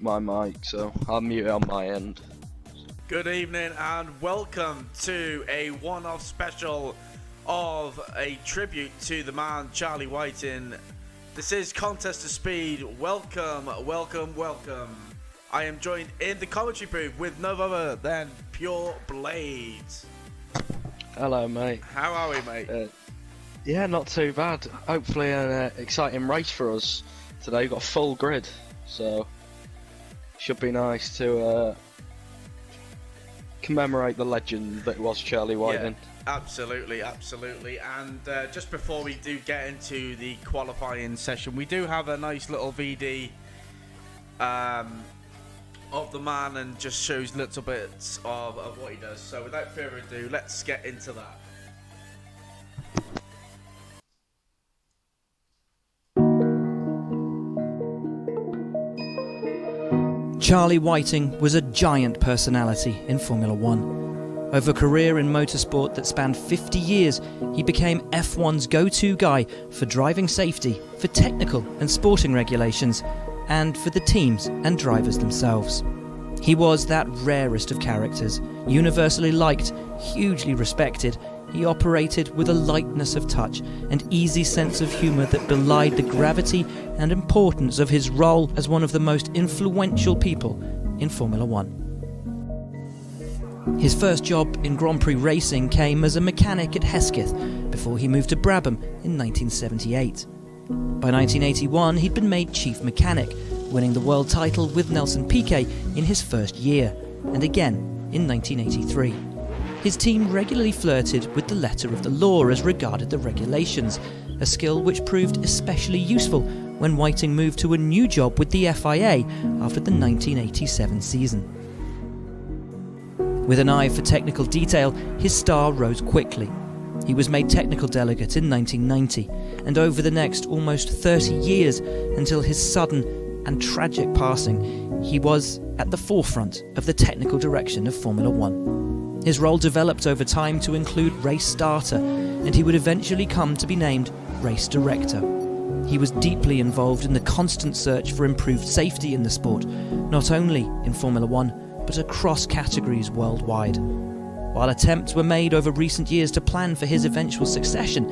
my mic, so I'll mute it on my end. Good evening and welcome to a one-off special of a tribute to the man Charlie Whiting. This is Contest of Speed. Welcome. I am joined in the commentary booth with no other than Pure Blades. Hello, mate. How are we, mate? Yeah, not too bad. Hopefully an exciting race for us today. We've got a full grid, so should be nice to commemorate the legend that was Charlie Whiting. Yeah, absolutely. And just before we do get into the qualifying session, we do have a nice little VD of the man and just shows little bits of what he does. So without further ado, let's get into that. Charlie Whiting was a giant personality in Formula One. Over a career in motorsport that spanned 50 years, he became F1's go-to guy for driving safety, for technical and sporting regulations, and for the teams and drivers themselves. He was that rarest of characters, universally liked, hugely respected. He operated with a lightness of touch and easy sense of humour that belied the gravity and importance of his role as one of the most influential people in Formula One. His first job in Grand Prix racing came as a mechanic at Hesketh before he moved to Brabham in 1978. By 1981, he'd been made chief mechanic, winning the world title with Nelson Piquet in his first year, and again in 1983. His team regularly flirted with the letter of the law as regarded the regulations, a skill which proved especially useful when Whiting moved to a new job with the FIA after the 1987 season. With an eye for technical detail, his star rose quickly. He was made technical delegate in 1990, and over the next almost 30 years, until his sudden and tragic passing, he was at the forefront of the technical direction of Formula One. His role developed over time to include race starter, and he would eventually come to be named race director. He was deeply involved in the constant search for improved safety in the sport, not only in Formula One, but across categories worldwide. While attempts were made over recent years to plan for his eventual succession,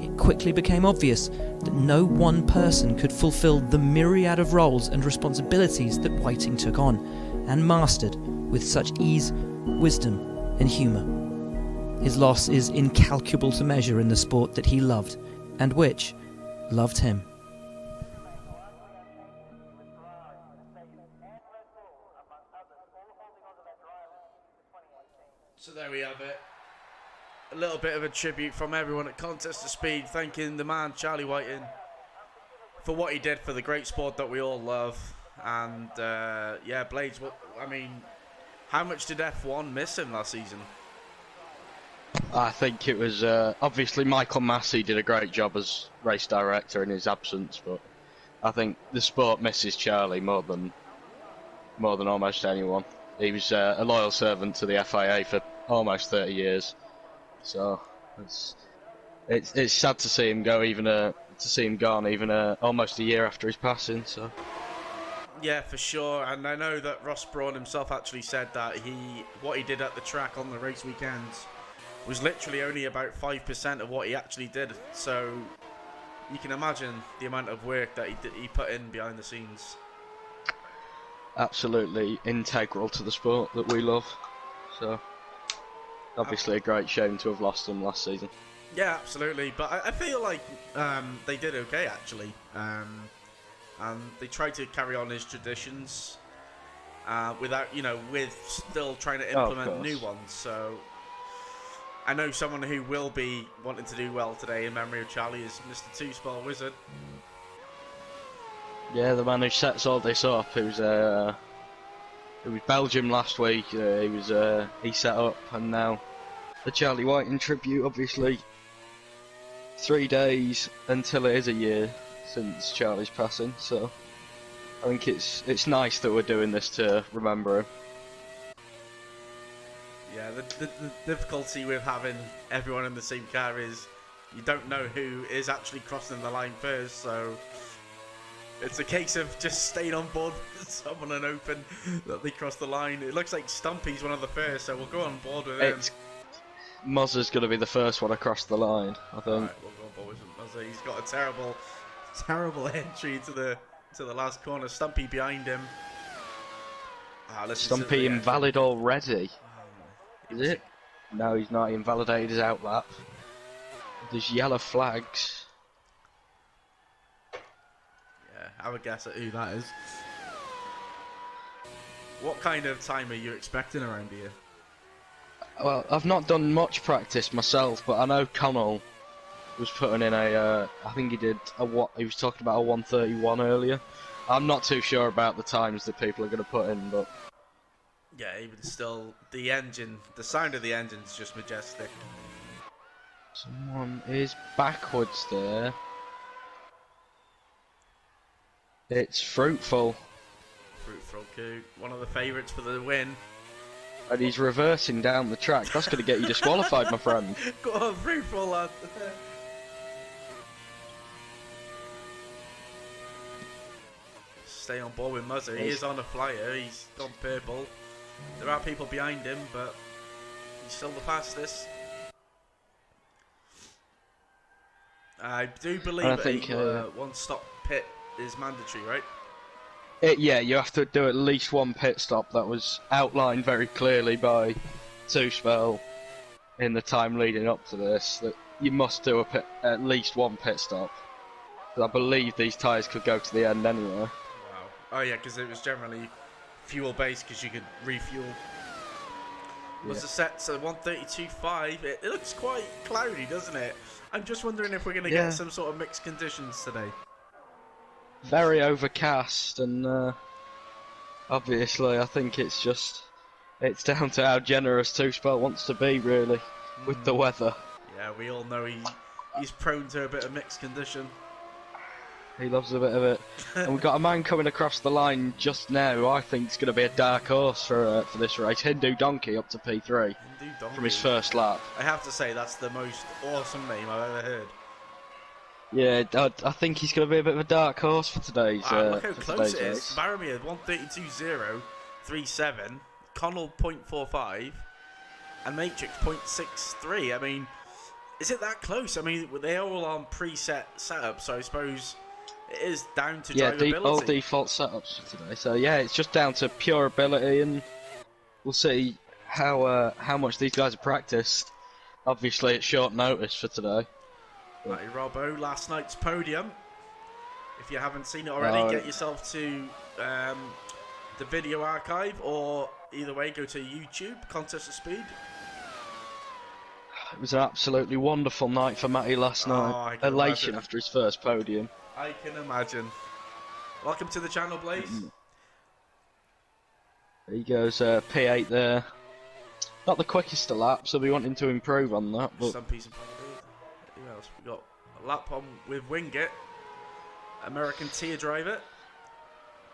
it quickly became obvious that no one person could fulfill the myriad of roles and responsibilities that Whiting took on, and mastered with such ease, wisdom, and humour. His loss is incalculable to measure in the sport that he loved, and which loved him. So there we have it. A little bit of a tribute from everyone at Contest of Speed, thanking the man Charlie Whiting for what he did for the great sport that we all love. And yeah, Blades, how much did F1 miss him last season? I think it was obviously Michael Massey did a great job as race director in his absence, but I think the sport misses Charlie more than almost anyone. He was a loyal servant to the FIA for almost 30 years, so it's sad to see him go, almost a year after his passing. So yeah, for sure. And I know that Ross Brawn himself actually said that what he did at the track on the race weekends was literally only about 5% of what he actually did. So you can imagine the amount of work that he put in behind the scenes. Absolutely integral to the sport that we love. So obviously a great shame to have lost him last season. Yeah, absolutely. But I feel like they did okay, actually. And they tried to carry on his traditions with still trying to implement new ones. So I know someone who will be wanting to do well today in memory of Charlie is Mr. Two-Spot Wizard. Yeah, the man who sets all this up. It was Belgium last week. He set up, and now the Charlie Whiting tribute. Obviously, 3 days until it is a year since Charlie's passing. So I think it's nice that we're doing this to remember him. Yeah, the difficulty with having everyone in the same car is you don't know who is actually crossing the line first. So It's a case of just staying on board with someone and hoping that they cross the line. It looks like Stumpy's one of the first, so we'll go on board with him. Muzza's going to be the first one across the line, I think. Alright, we'll go on board with Muzza. He's got a terrible entry to the last corner. Stumpy behind him. Stumpy invalid already. Is it? No, he's not. He invalidated his outlap. There's yellow flags. Yeah, have a guess at who that is. What kind of time are you expecting around here? Well, I've not done much practice myself, but I know Connell was putting in I think he did he was talking about a 1:31 earlier. I'm not too sure about the times that people are going to put in, but yeah, even still, the sound of the engine's just majestic. someone is backwards there. It's Fruitful. Fruitful coup, one of the favourites for the win. And he's reversing down the track. That's going to get you disqualified, my friend. Go on, Fruitful, lad. Stay on board with Muzzer. He is on a flyer. He's gone purple. There are people behind him, but he's still the fastest. I do believe one stop pit is mandatory, right? Yeah, you have to do at least one pit stop. That was outlined very clearly by Two Spell in the time leading up to this, that you must do at least one pit stop. I believe these tyres could go to the end anyway. Wow. Oh yeah, because it was generally fuel based because you could refuel. Was the set so 132.5? It looks quite cloudy, doesn't it? I'm just wondering if we're going to get some sort of mixed conditions today. Very overcast, and obviously I think it's down to how generous Two Spell wants to be, really, with the weather. Yeah, we all know he's prone to a bit of mixed condition. He loves a bit of it. And we've got a man coming across the line just now who I think is going to be a dark horse for this race. Hindu Donkey up to P3 from his first lap. I have to say, that's the most awesome name I've ever heard. Yeah, I think he's going to be a bit of a dark horse for today's look how close it is. Baromir 132.037, Connell 0.45, and Matrix 0.63. I mean, is it that close? I mean, they're all on preset setups, so I suppose it is down to drivability. All default setups for today. So yeah, it's just down to pure ability, and we'll see how much these guys have practiced. Obviously, it's short notice for today. Matty Robbo, last night's podium. If you haven't seen it already, get yourself to the video archive, or either way, go to YouTube, Contest of Speed. It was an absolutely wonderful night for Matty last night. Elation after his first podium. I can imagine. Welcome to the channel, Blaze. There he goes, P8 there. Not the quickest of laps, so we want him to improve on that. But some piece of who else? We got a lap on with Wingit, American tier driver.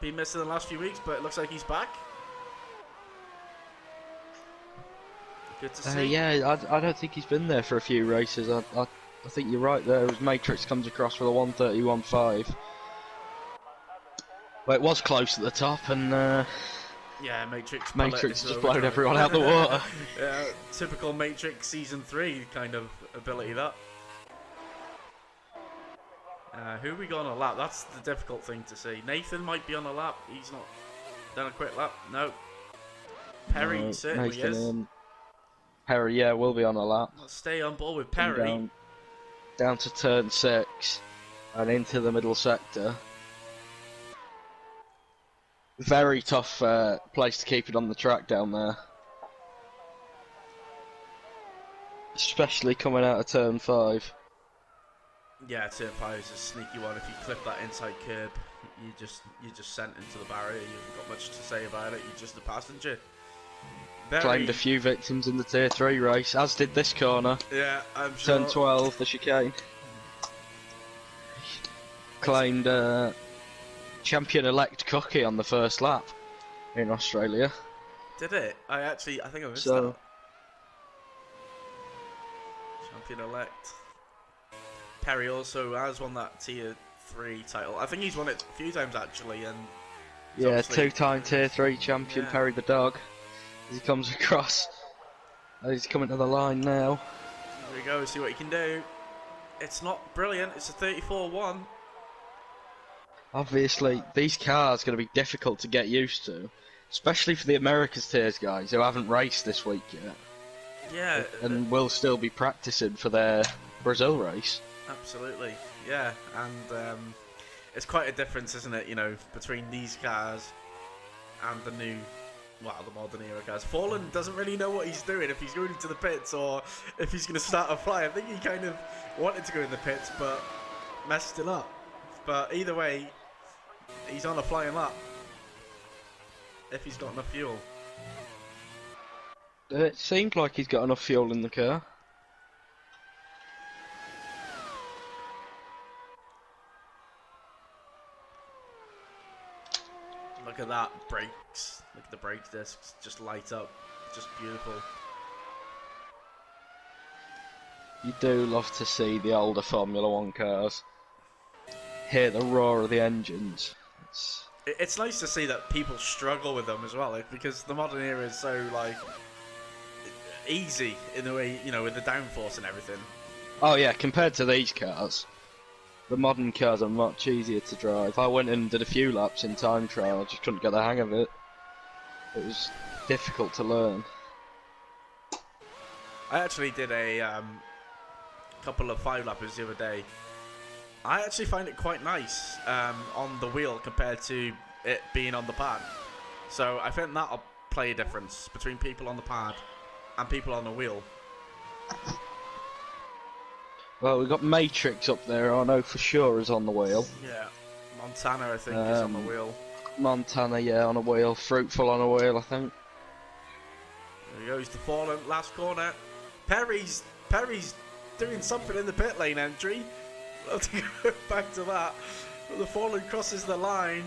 Been missing the last few weeks, but it looks like he's back. Good to see. Yeah, I don't think he's been there for a few races. I think you're right there. As Matrix comes across with a 1:31.5. Well, it was close at the top, and yeah, Matrix just blowed everyone out the water. Yeah, typical Matrix Season 3 kind of ability, that. Who we got on a lap? That's the difficult thing to see. Nathan might be on a lap. He's not done a quick lap. No. Perry certainly is. Perry, yeah, will be on a lap. Let's stay on board with Perry. Down to turn 6 and into the middle sector. Very tough place to keep it on the track down there. Especially coming out of turn 5. Yeah, turn 5 is a sneaky one. If you clip that inside curb, you're just sent into the barrier. You haven't got much to say about it. You're just a passenger. Claimed a few victims in the Tier 3 race, as did this corner. Yeah, I'm sure. Turn 12, the chicane. Claimed champion-elect Cookie on the first lap in Australia. Did it? I think I missed that. Champion-elect. Perry also has won that Tier 3 title. I think he's won it a few times actually, and Yeah, two-time Tier 3 champion, yeah. Perry the Dog. As he comes across. He's coming to the line now. Here we go, see what he can do. It's not brilliant, it's a 34-1. Obviously, these cars are going to be difficult to get used to. Especially for the Americas Tiers guys who haven't raced this week yet. Yeah. And will still be practicing for their Brazil race. Absolutely, yeah. And it's quite a difference, isn't it, you know, between these cars and the new, well, the modern era cars. Fallen doesn't really know what he's doing, if he's going into the pits or if he's going to start a fly. I think he kind of wanted to go in the pits, but messed it up. But either way, he's on a flying lap if he's got enough fuel. It seemed like he's got enough fuel in the car. Look at that, brakes. Look at the brake discs, just light up. Just beautiful. You do love to see the older Formula 1 cars. Hear the roar of the engines. It's nice to see that people struggle with them as well, like, because the modern era is so, like, easy in the way, you know, with the downforce and everything. Oh yeah, compared to these cars, the modern cars are much easier to drive. I went and did a few laps in time trial, I just couldn't get the hang of it. It was difficult to learn. I actually did a couple of 5-lappers the other day. I actually find it quite nice on the wheel compared to it being on the pad. So I think that'll play a difference between people on the pad and people on the wheel. Well, we've got Matrix up there, I know for sure is on the wheel. Yeah, Montana I think is on the wheel. Montana, yeah, on a wheel. Fruitful on a wheel, I think. There he goes, the Fallen, last corner. Perry's doing something in the pit lane entry. Love to go back to that. But the Fallen crosses the line.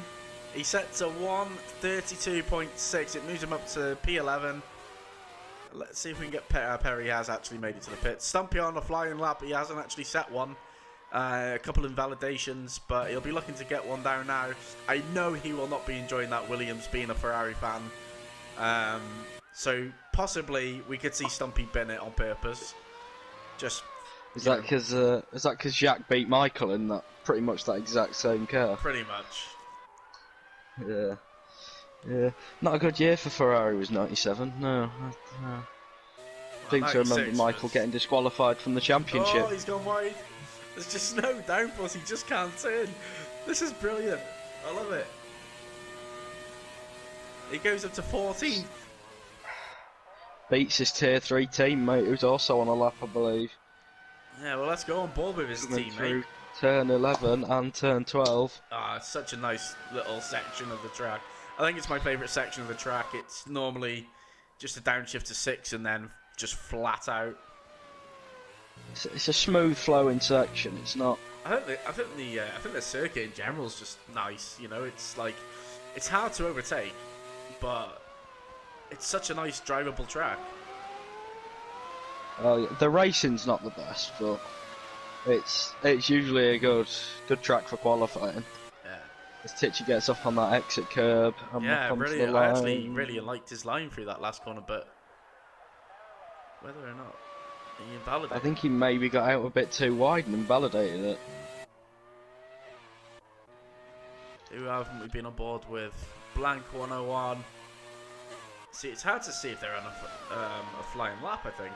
He sets a 1:32.6. It moves him up to P11. Let's see if we can get Perry has actually made it to the pit. Stumpy on a flying lap. He hasn't actually set one. A couple of invalidations, but he'll be looking to get one down now. I know he will not be enjoying that, Williams, being a Ferrari fan. So possibly we could see Stumpy bin it on purpose. Just Is that because Jack beat Michael in that pretty much that exact same car? pretty much. Yeah. Yeah. Not a good year for Ferrari was 97. No. I think to remember 96 Michael was- getting disqualified from the championship. Oh, he's gone wide. There's just no downforce. He just can't turn. This is brilliant. I love it. He goes up to 14th. Beats his tier 3 teammate who's also on a lap, I believe. Yeah, well, let's go on board with his Coming teammate. through turn 11 and turn 12. Ah, it's such a nice little section of the track. I think it's my favourite section of the track. It's normally just a downshift to 6 and then just flat out. It's a smooth flowing section. It's not. I think the circuit in general is just nice. You know, it's like it's hard to overtake, but it's such a nice drivable track. The racing's not the best, but it's usually a good track for qualifying. Yeah, As Titchy gets up on that exit curb and yeah, comes to really. the I line. actually really liked his line through that last corner, but whether or not he invalidated. I think he maybe got out a bit too wide and invalidated it. Who haven't we been on board with? Blank 101. See, it's hard to see if they're on a flying lap, I think.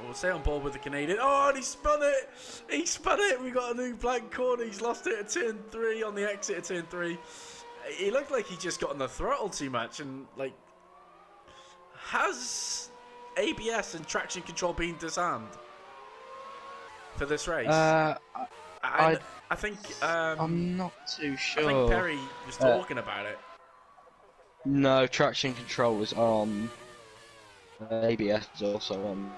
We'll stay on board with the Canadian. Oh, and he spun it! He spun it! We got a new blank corner. He's lost it at turn 3 on the exit at turn 3. He looked like he just got on the throttle too much and, like... Has ABS and traction control been disarmed for this race? I think... I'm not too sure. I think Perry was talking about it. No, traction control was on. ABS is also on.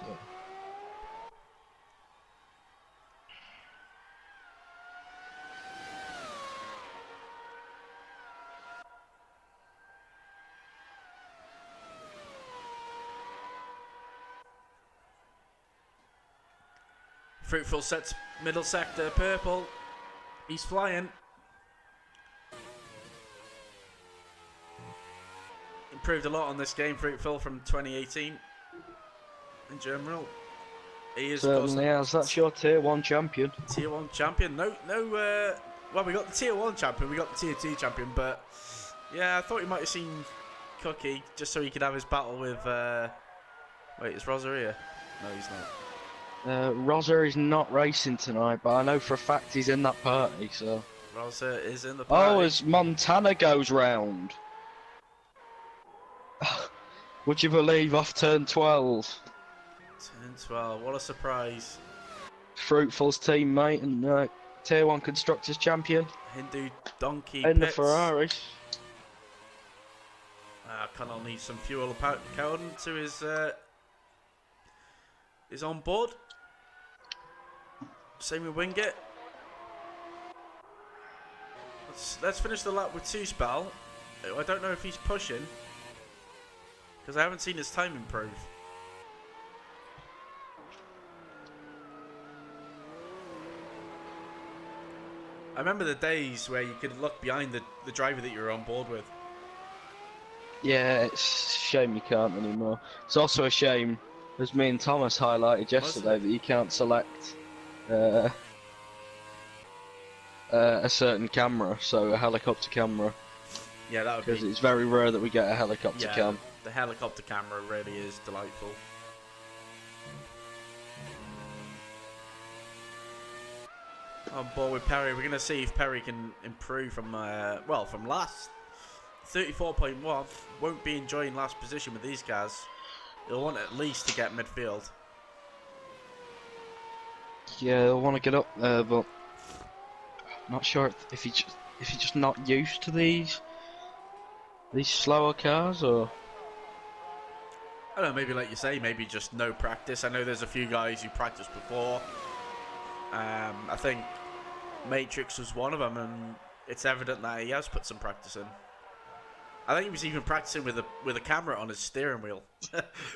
Fruitful sets middle sector purple. He's flying. Improved a lot on this game, Fruitful, from 2018 in general. He is Certainly has. That's your Tier 1 champion. Tier 1 champion. Well, we got the Tier 1 champion, we got the Tier 2 champion, but yeah, I thought you might have seen Cookie just so he could have his battle with. Wait, is Rosa here? No, he's not. Rosa is not racing tonight, but I know for a fact he's in that party, so. Rosa is in the party. Oh, as Montana goes round. Would you believe off turn 12? Turn 12, what a surprise. Fruitful's teammate and Tier 1 Constructors champion. Hindu Donkey In the Pits. Ferrari. Connell needs some fuel according to his on board. Same with Wingate. Let's finish the lap with 2 spell. I don't know if he's pushing because I haven't seen his time improve. I remember the days where you could look behind the driver that you were on board with. Yeah, it's a shame you can't anymore. It's also a shame, as me and Thomas highlighted yesterday, that you can't select a certain camera, so a helicopter camera. Yeah, that would be. Because it's very rare that we get a helicopter cam. The helicopter camera really is delightful. On board with Perry, we're going to see if Perry can improve from last. 34.1, won't be enjoying last position with these guys. He'll want at least to get midfield. Yeah, he'll want to get up there, but not sure if he's just not used to these slower cars, or I don't know, maybe like you say, maybe just no practice. I know there's a few guys who practiced before. I think Matrix was one of them, and it's evident that he has put some practice in. I think he was even practicing with a camera on his steering wheel,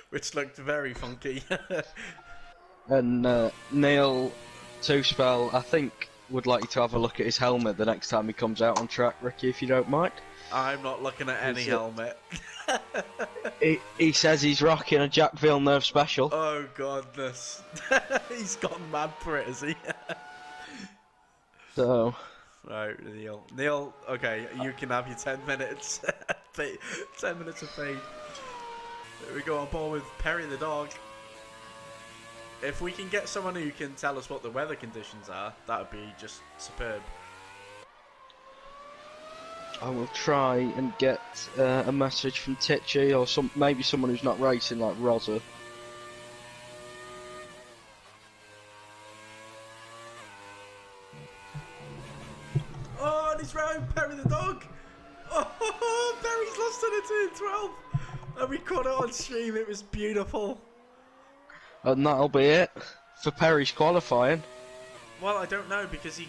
which looked very funky. And Neil Two-Spell, I think, would like you to have a look at his helmet the next time he comes out on track, Ricky, if you don't mind. I'm not looking at any helmet. He says he's rocking a Jack Villeneuve special. Oh, goodness. He's gone mad for it, has he? So... Right, Neil. Neil, okay, you can have your 10 minutes. 10 minutes of fame. There we go, on board with Perry the dog. If we can get someone who can tell us what the weather conditions are, that would be just superb. I will try and get a message from Titchy, or maybe someone who's not racing, like Rosa. Oh, and he's round Perry the dog. Oh, Perry's lost in a turn 12. And we caught it on stream. It was beautiful. And that'll be it for Perry's qualifying. Well, I don't know because he...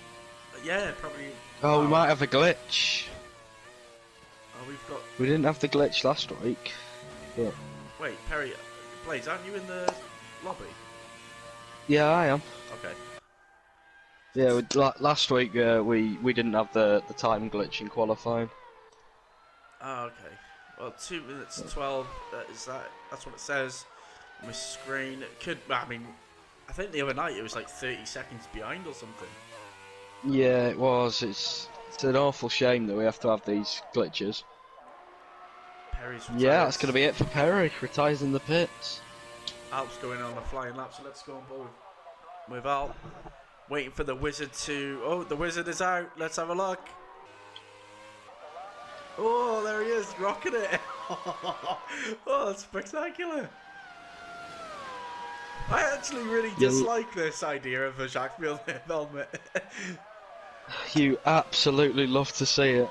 Yeah, probably... Oh, we might have a glitch. Oh, we've got... We didn't have the glitch last week. But... Wait, Perry... Blaze, aren't you in the lobby? Yeah, I am. Okay. Yeah, last week we didn't have the time glitch in qualifying. Oh, okay. Well, 2 minutes 12. That's what it says on my screen. It could. I mean, I think the other night it was like 30 seconds behind or something. Yeah, it was. It's an awful shame that we have to have these glitches. Perry's retired. Yeah, that's gonna be it for Perry. Retires in the pits. Alp's going on a flying lap, so let's go on board with Alp. Waiting for the wizard to... Oh, the wizard is out. Let's have a look. Oh, there he is, rocking it. Oh, that's spectacular. I actually really dislike this idea of a Jacques Villeneuve helmet. You absolutely love to see it.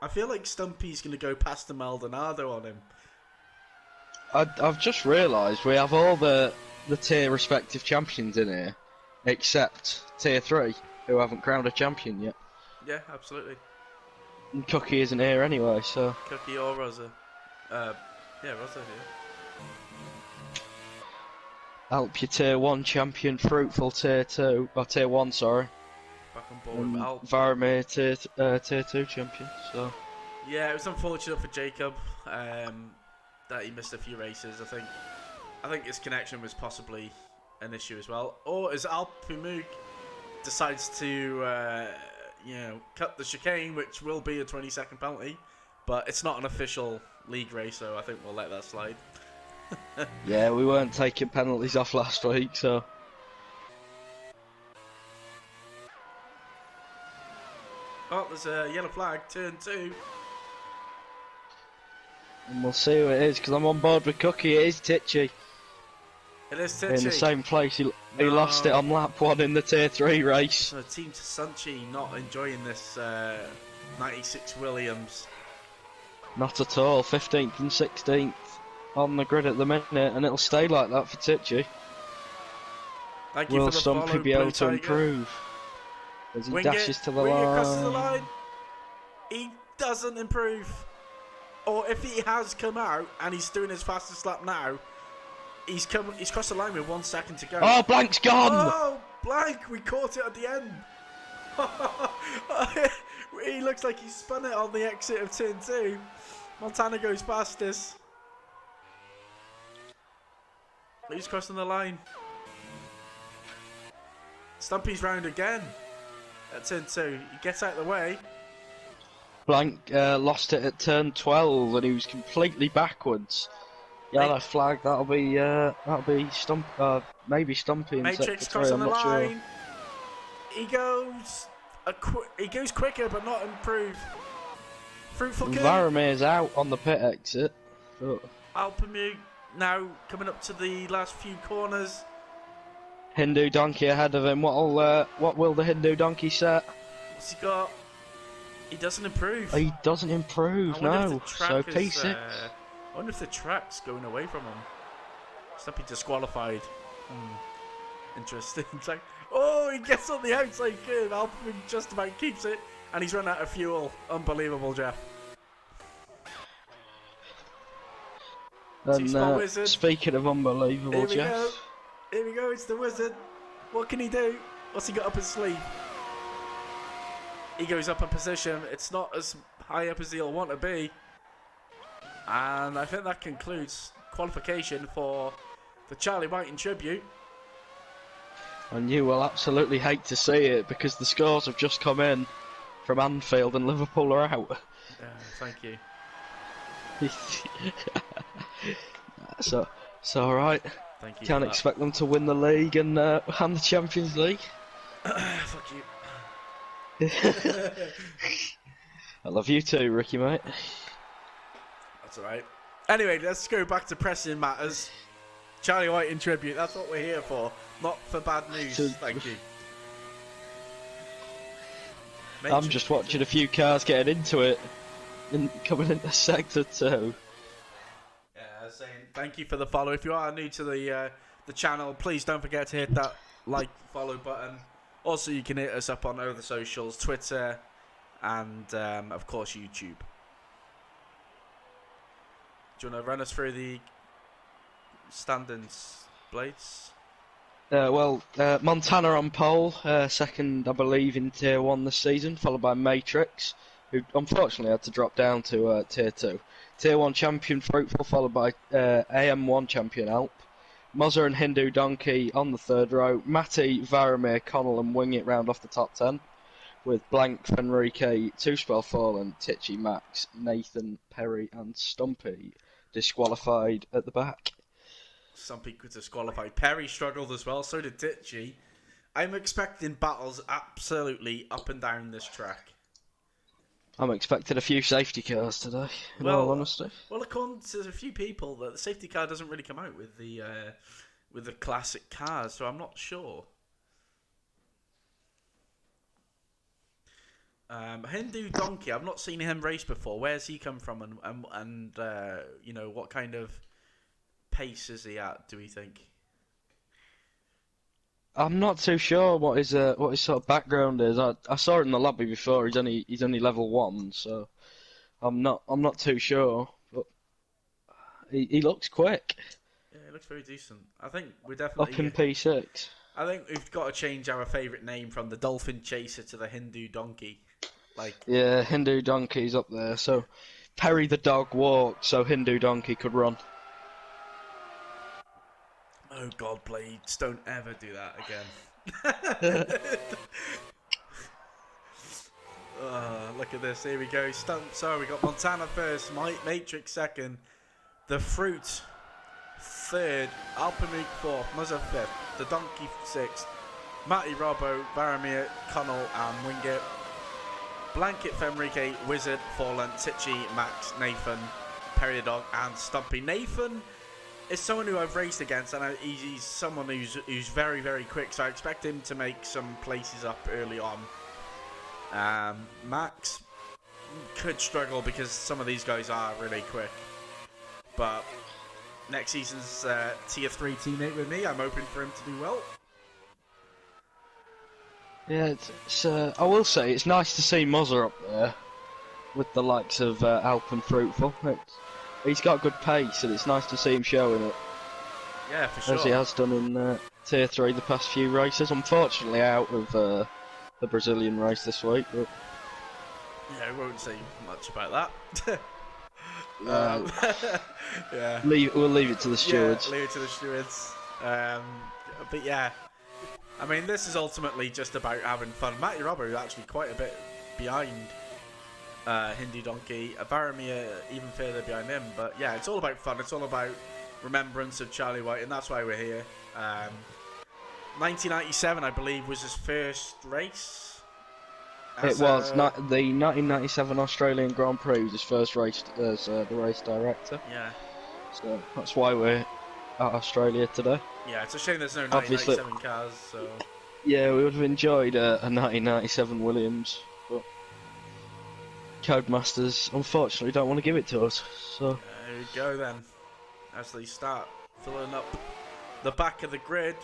I feel like Stumpy's going to go past the Maldonado on him. I've just realised we have all the tier respective champions in here, except tier 3, who haven't crowned a champion yet. Yeah, absolutely. And Cookie isn't here anyway, so... Cookie or Rosa. Yeah, Rosa here. Alp, your Tier 1 champion, Fruitful Tier 2, or Tier 1, sorry. Back on board with And Alp. Varamir Tier 2 champion, so. Yeah, it was unfortunate for Jacob that he missed a few races. I think his connection was possibly an issue as well. Or as Alpimuk decides to, cut the chicane, which will be a 20-second penalty. But it's not an official league race, so I think we'll let that slide. Yeah, we weren't taking penalties off last week, so. Oh, there's a yellow flag, turn 2. And we'll see who it is, because I'm on board with Cookie. It is Titchy. It is In the Titchy. same place. He No. lost it on lap 1 in the Tier 3 race. So Team Sanchi not enjoying this 96 Williams. Not at all. 15th and 16th on the grid at the minute, and it'll stay like that for Titchy. Thank you Will for the follow, Stumpy be Blue able to Tiger. improve as he dashes to the Wing it crosses the line? line. He doesn't improve. Or if he has come out and he's doing his fastest lap now, he's crossed the line with 1 second to go. Oh, Blank's gone! Oh, Blank! We caught it at the end. He looks like he spun it on the exit of turn 2. Montana goes fastest. He's crossing the line. Stumpy's round again at turn 2. He gets out of the way. Blank lost it at turn 12, and he was completely backwards. Yellow flag. That'll be Stump. Maybe Stumpy in Matrix sector 3. crossing I'm the not sure. line. He goes quicker, but not improved. Fruitful King. Varamir's out on the pit exit. But Alpamute now coming up to the last few corners. Hindu Donkey ahead of him. What will the Hindu Donkey set? What's he got? He doesn't improve. He doesn't improve, I wonder if no. the So track is, P6. I wonder if the track's going away from him. Stumpy disqualified. Interesting. It's like, oh, he gets on the outside curve. Alpha just about keeps it, and he's run out of fuel. Unbelievable, Jeff. Two-spot And wizard. speaking of unbelievable, Here we Jeff. go. Here we go. It's the wizard. What can he do? What's he got up his sleeve? He goes up a position. It's not as high up as he'll want to be. And I think that concludes qualification for the Charlie Whiting tribute. And you will absolutely hate to see it because the scores have just come in from Anfield and Liverpool are out. Thank you. So alright. Thank you. Can't expect them to win the league and the Champions League. Fuck you. I love you too, Ricky, mate. That's alright. Anyway, let's go back to pressing matters. Charlie White in tribute, that's what we're here for. Not for bad news, thank you. I'm just watching a few cars getting into it and coming into sector 2. Yeah, saying thank you for the follow. If you are new to the channel, please don't forget to hit that like, follow button. Also, you can hit us up on other socials, Twitter, and of course YouTube. Do you want to run us through the standings, Blades? Montana on pole, second, I believe, in Tier 1 this season, followed by Matrix, who unfortunately had to drop down to Tier 2. Tier 1 champion Fruitful, followed by AM1 champion Alp. Muzzer and Hindu Donkey on the third row. Matty, Varamir, Connell and Wing It round off the top 10. With Blank, Fenrique, Two Spell Fallen, Titchy, Max, Nathan, Perry and Stumpy disqualified at the back. Stumpy could disqualified. Perry struggled as well, so did Titchy. I'm expecting battles absolutely up and down this track. I'm expecting a few safety cars today, in all honesty. Well, according to a few people, the safety car doesn't really come out with the classic cars, so I'm not sure. Hindu Donkey, I've not seen him race before. Where's he come from, and you know, what kind of pace is he at? Do we think? I'm not too sure what his sort of background is. I saw it in the lobby before. He's only level 1, so I'm not too sure. But he looks quick. it looks very decent. I think we're Up in definitely. P6. I think we've got to change our favourite name from the Dolphin Chaser to the Hindu Donkey. Like, Yeah, Hindu Donkey's up there. So Perry the dog walked so Hindu Donkey could run. oh God, Blades, don't ever do that again. Look at this. Here we go. Stump. So we got Montana first, Matrix second, the Fruit third, Alpamuk fourth, Muzza fifth, the Donkey sixth, Matty Robbo, Varamir, Connell, and Wingit. Blanket, Fenrique, Wizard, Fallen, Titchy, Max, Nathan, Perry the Dog, and Stumpy. Nathan is someone who I've raced against, and he's someone who's very, very quick, so I expect him to make some places up early on. Max could struggle because some of these guys are really quick, but next season's tier 3 teammate with me, I'm hoping for him to do well. Yeah, I will say it's nice to see Muzzer up there with the likes of Alp and Fruitful. He's got good pace, and it's nice to see him showing it. Yeah, for sure. As he has done in Tier 3 the past few races. Unfortunately out of the Brazilian race this week, but... Yeah, I won't say much about that. Yeah. We'll leave it to the stewards. Yeah, leave it to the stewards. But yeah, I mean, this is ultimately just about having fun. Matty Robber is actually quite a bit behind Hindu Donkey. Varamir even further behind him. But yeah, it's all about fun. It's all about remembrance of Charlie White, and that's why we're here. 1997, I believe, was his first race. It was the 1997 Australian Grand Prix was his first race as the race director. Yeah. So that's why we're at Australia today. Yeah, it's a shame there's no Obviously, 1997 cars. So. Yeah, we would have enjoyed a 1997 Williams, but Codemasters unfortunately don't want to give it to us. So there we go then, as they start filling up the back of the grid.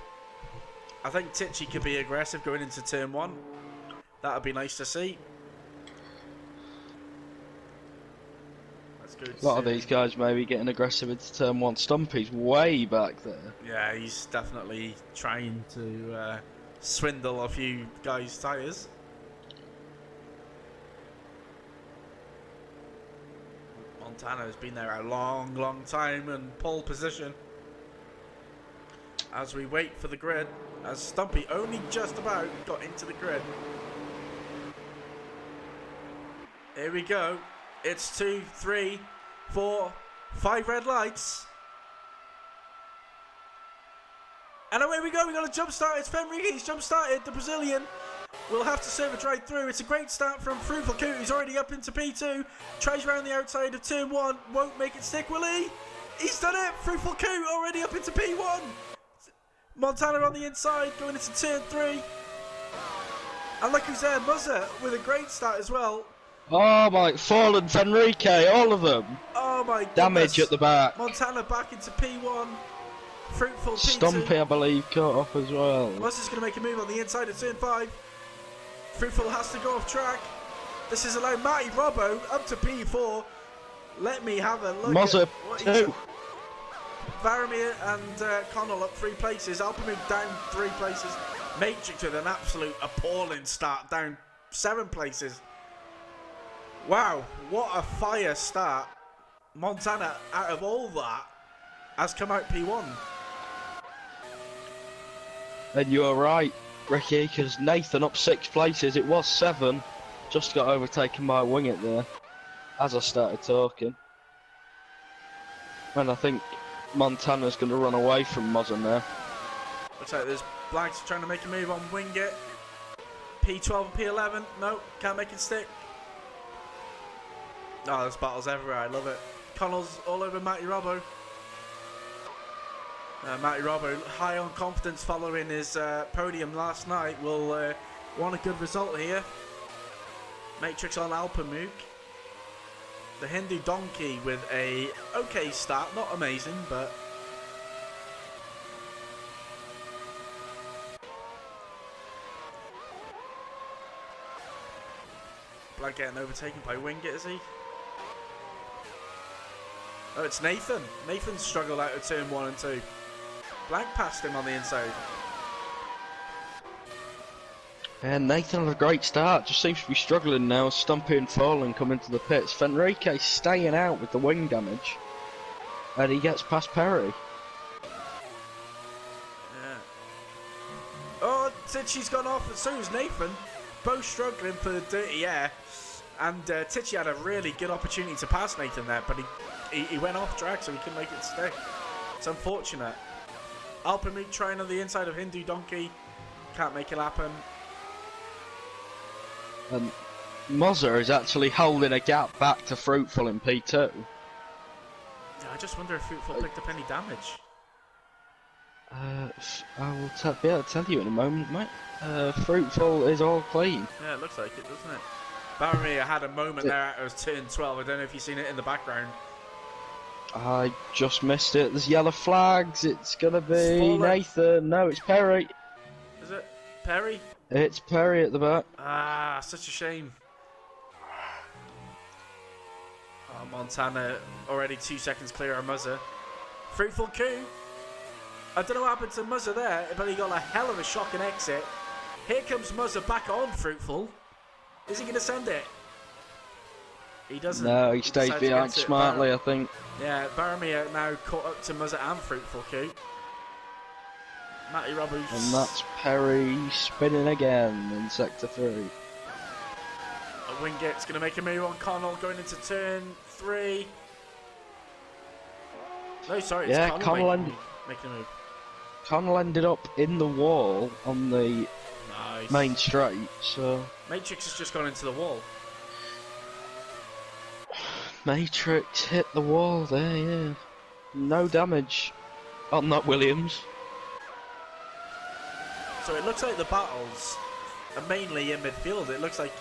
I think Titchy could be aggressive going into turn 1. That would be nice to see. Let's go a lot of these guys may be getting aggressive into turn 1. Stumpy's way back there. Yeah, he's definitely trying to swindle a few guys' tyres. Montana has been there a long, long time in pole position. As we wait for the grid, as Stumpy only just about got into the grid. Here we go. It's 2, 3, 4, 5 red lights. And away we go. We got a jump start. It's Fenrique. He's jump started. The Brazilian will have to serve a right through. It's a great start from Fruitful Coot. He's already up into P2. Tries around the outside of turn 1. Won't make it stick, will he? He's done it. Fruitful Coot already up into P1. Montana on the inside, going into turn 3. And look who's there, Muzza, with a great start as well. Oh my, Fallen, Fenrique, all of them. Oh my goodness. Damage at the back. Montana back into P1. Fruitful P2. Stumpy, I believe, caught up as well. Muzza's going to make a move on the inside of turn 5. Fruitful has to go off track. This has allowed Matty Robbo up to P4. Let me have a look Muzza, at what 2. Varamir and Connell up 3 places. Alpamuk down 3 places. Matrix with an absolute appalling start, down 7 places. Wow, what a fire start. Montana, out of all that, has come out P1. And you are right, Ricky, because Nathan up 6 places. It was 7. Just got overtaken by Wingit there as I started talking. And I think Montana's going to run away from Muzza now. Looks like there's Blags trying to make a move on Wingit. P12 and P11. No, can't make it stick. Oh, there's battles everywhere. I love it. Connell's all over Matty Robbo. Matty Robbo, high on confidence following his podium last night, will want a good result here. Matrix on Alpamuk. The Hindu Donkey with a okay start, not amazing, but Black getting overtaken by Wingit, is he? Oh, it's Nathan. Nathan struggled out of turn 1 and 2. Blank passed him on the inside. And Nathan had a great start, just seems to be struggling now. Stumpy and Fallen come into the pits. Fenrique staying out with the wing damage. And he gets past Perry. Yeah. Oh, Tichy's gone off, and so is Nathan. Both struggling for the dirty air. And Tichy had a really good opportunity to pass Nathan there, but he went off track, so he couldn't make it stick. It's unfortunate. Alpamute trying on the inside of Hindu Donkey. Can't make it happen. And Mozza is actually holding a gap back to Fruitful in P2. Yeah, I just wonder if Fruitful picked up any damage. I will be able to tell you in a moment, mate. Fruitful is all clean. Yeah, it looks like it, doesn't it? Baromir had a moment there at turn 12. I don't know if you've seen it in the background. I just missed it. There's yellow flags. It's gonna be Nathan. No, it's Perry. Is it Perry? It's Perry at the back. Ah, such a shame. Oh, Montana already 2 seconds clear of Muzzer. Fruitful coup. I don't know what happened to Muzzer there, but he got a hell of a shocking exit. Here comes Muzzer back on Fruitful. Is he going to send it? He doesn't. No, he stays behind smartly, I think. Yeah, Baromir now caught up to Muzzer and Fruitful coup. Matty Roberts. And that's Perry spinning again in sector 3. Wingate's going to make a move on Connell going into turn 3. No, sorry, it's Connell making a move. Connell ended up in the wall on the main straight, so... Matrix has just gone into the wall. Matrix hit the wall there, yeah. No damage on that Williams. So it looks like the battles are mainly in midfield. It looks like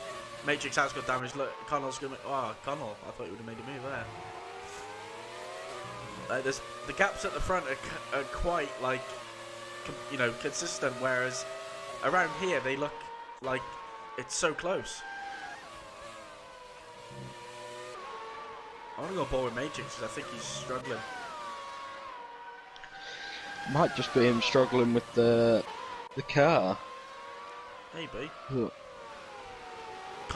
Matrix has got damage. Look, Connell's going to... Oh, Connell. I thought he would have made a move there. The gaps at the front are quite, like, you know, consistent, whereas around here they look like it's so close. I want to go ball with Matrix because I think he's struggling. Might just be him struggling with the car. Maybe. Look.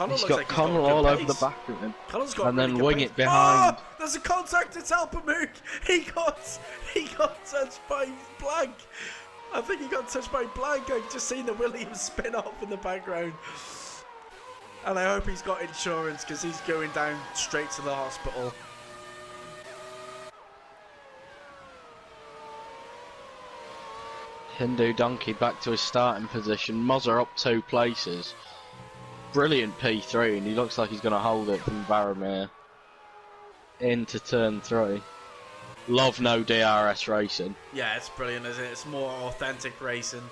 He's got Connell all over the back of him. Connell's got and really then wing pace. it behind. Oh, there's a contact at Alpamook. He got touched by Blank. I think he got touched by Blank. I've just seen the Williams spin off in the background. And I hope he's got insurance because he's going down straight to the hospital. Hindu Donkey back to his starting position. Mozza up 2 places. Brilliant P3, and he looks like he's going to hold it from Baromir into turn 3. Love no DRS racing. Yeah, it's brilliant, isn't it? It's more authentic racing.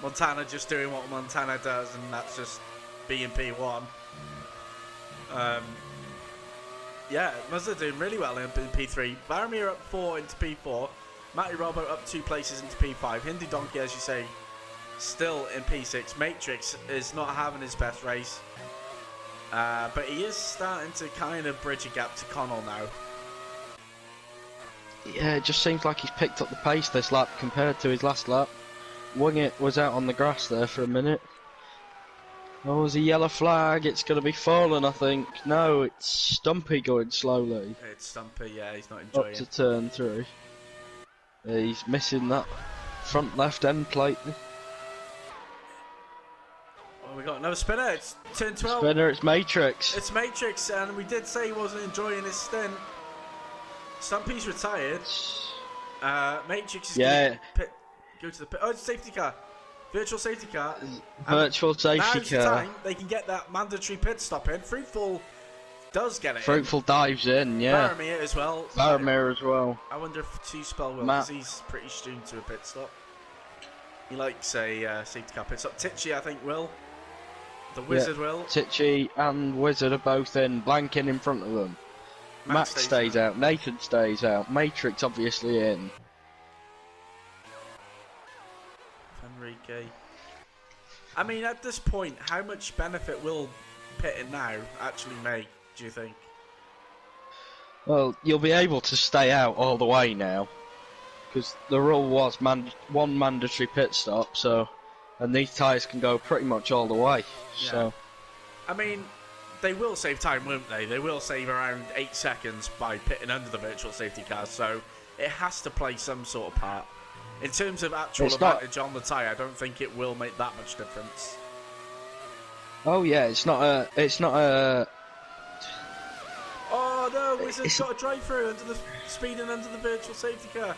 Montana just doing what Montana does, and that's just being P1. Yeah, Mazda doing really well in P3. Baromir up 4 into P4. Matty Robbo up 2 places into P5. Hindu Donkey, as you say, still in P6. Matrix is not having his best race. But he is starting to kind of bridge a gap to Connell now. Yeah, it just seems like he's picked up the pace this lap compared to his last lap. Wingit was out on the grass there for a minute. Oh, there's a yellow flag. It's going to be Fallen, I think. No, it's Stumpy going slowly. It's Stumpy, yeah, he's not enjoying it. Up to turn 3. Yeah, he's missing that front left end plate. Oh, we got another spinner. It's turn 12. Spinner, it's Matrix. It's Matrix, and we did say he wasn't enjoying his stint. Stumpy's retired. Matrix is going to go to the pit. Oh, it's safety car. Virtual safety car. Virtual safety now's car. The time they can get that mandatory pit stop in. Fruitful does get it. Fruitful dives in, yeah. Baromir as well. Baromir as well. I wonder if Two-Spell will, because he's pretty tuned to a pit stop. He likes a safety car pit stop. Tichy, I think, will. The Wizard will. Tichy and Wizard are both in. Blanking in front of them. Max stays out. Nathan stays out. Matrix obviously in. Enrique. I mean, at this point, how much benefit will pitting now actually make, do you think? Well, you'll be able to stay out all the way now. because the rule was one mandatory pit stop, and these tyres can go pretty much all the way. Yeah. So, I mean, they will save time, won't they? They will save around 8 seconds by pitting under the virtual safety cars, so it has to play some sort of part. In terms of actual advantage on the tyre, I don't think it will make that much difference. oh yeah, it's not a. Oh no, Wizard's got a drive-through under the speeding under the virtual safety car.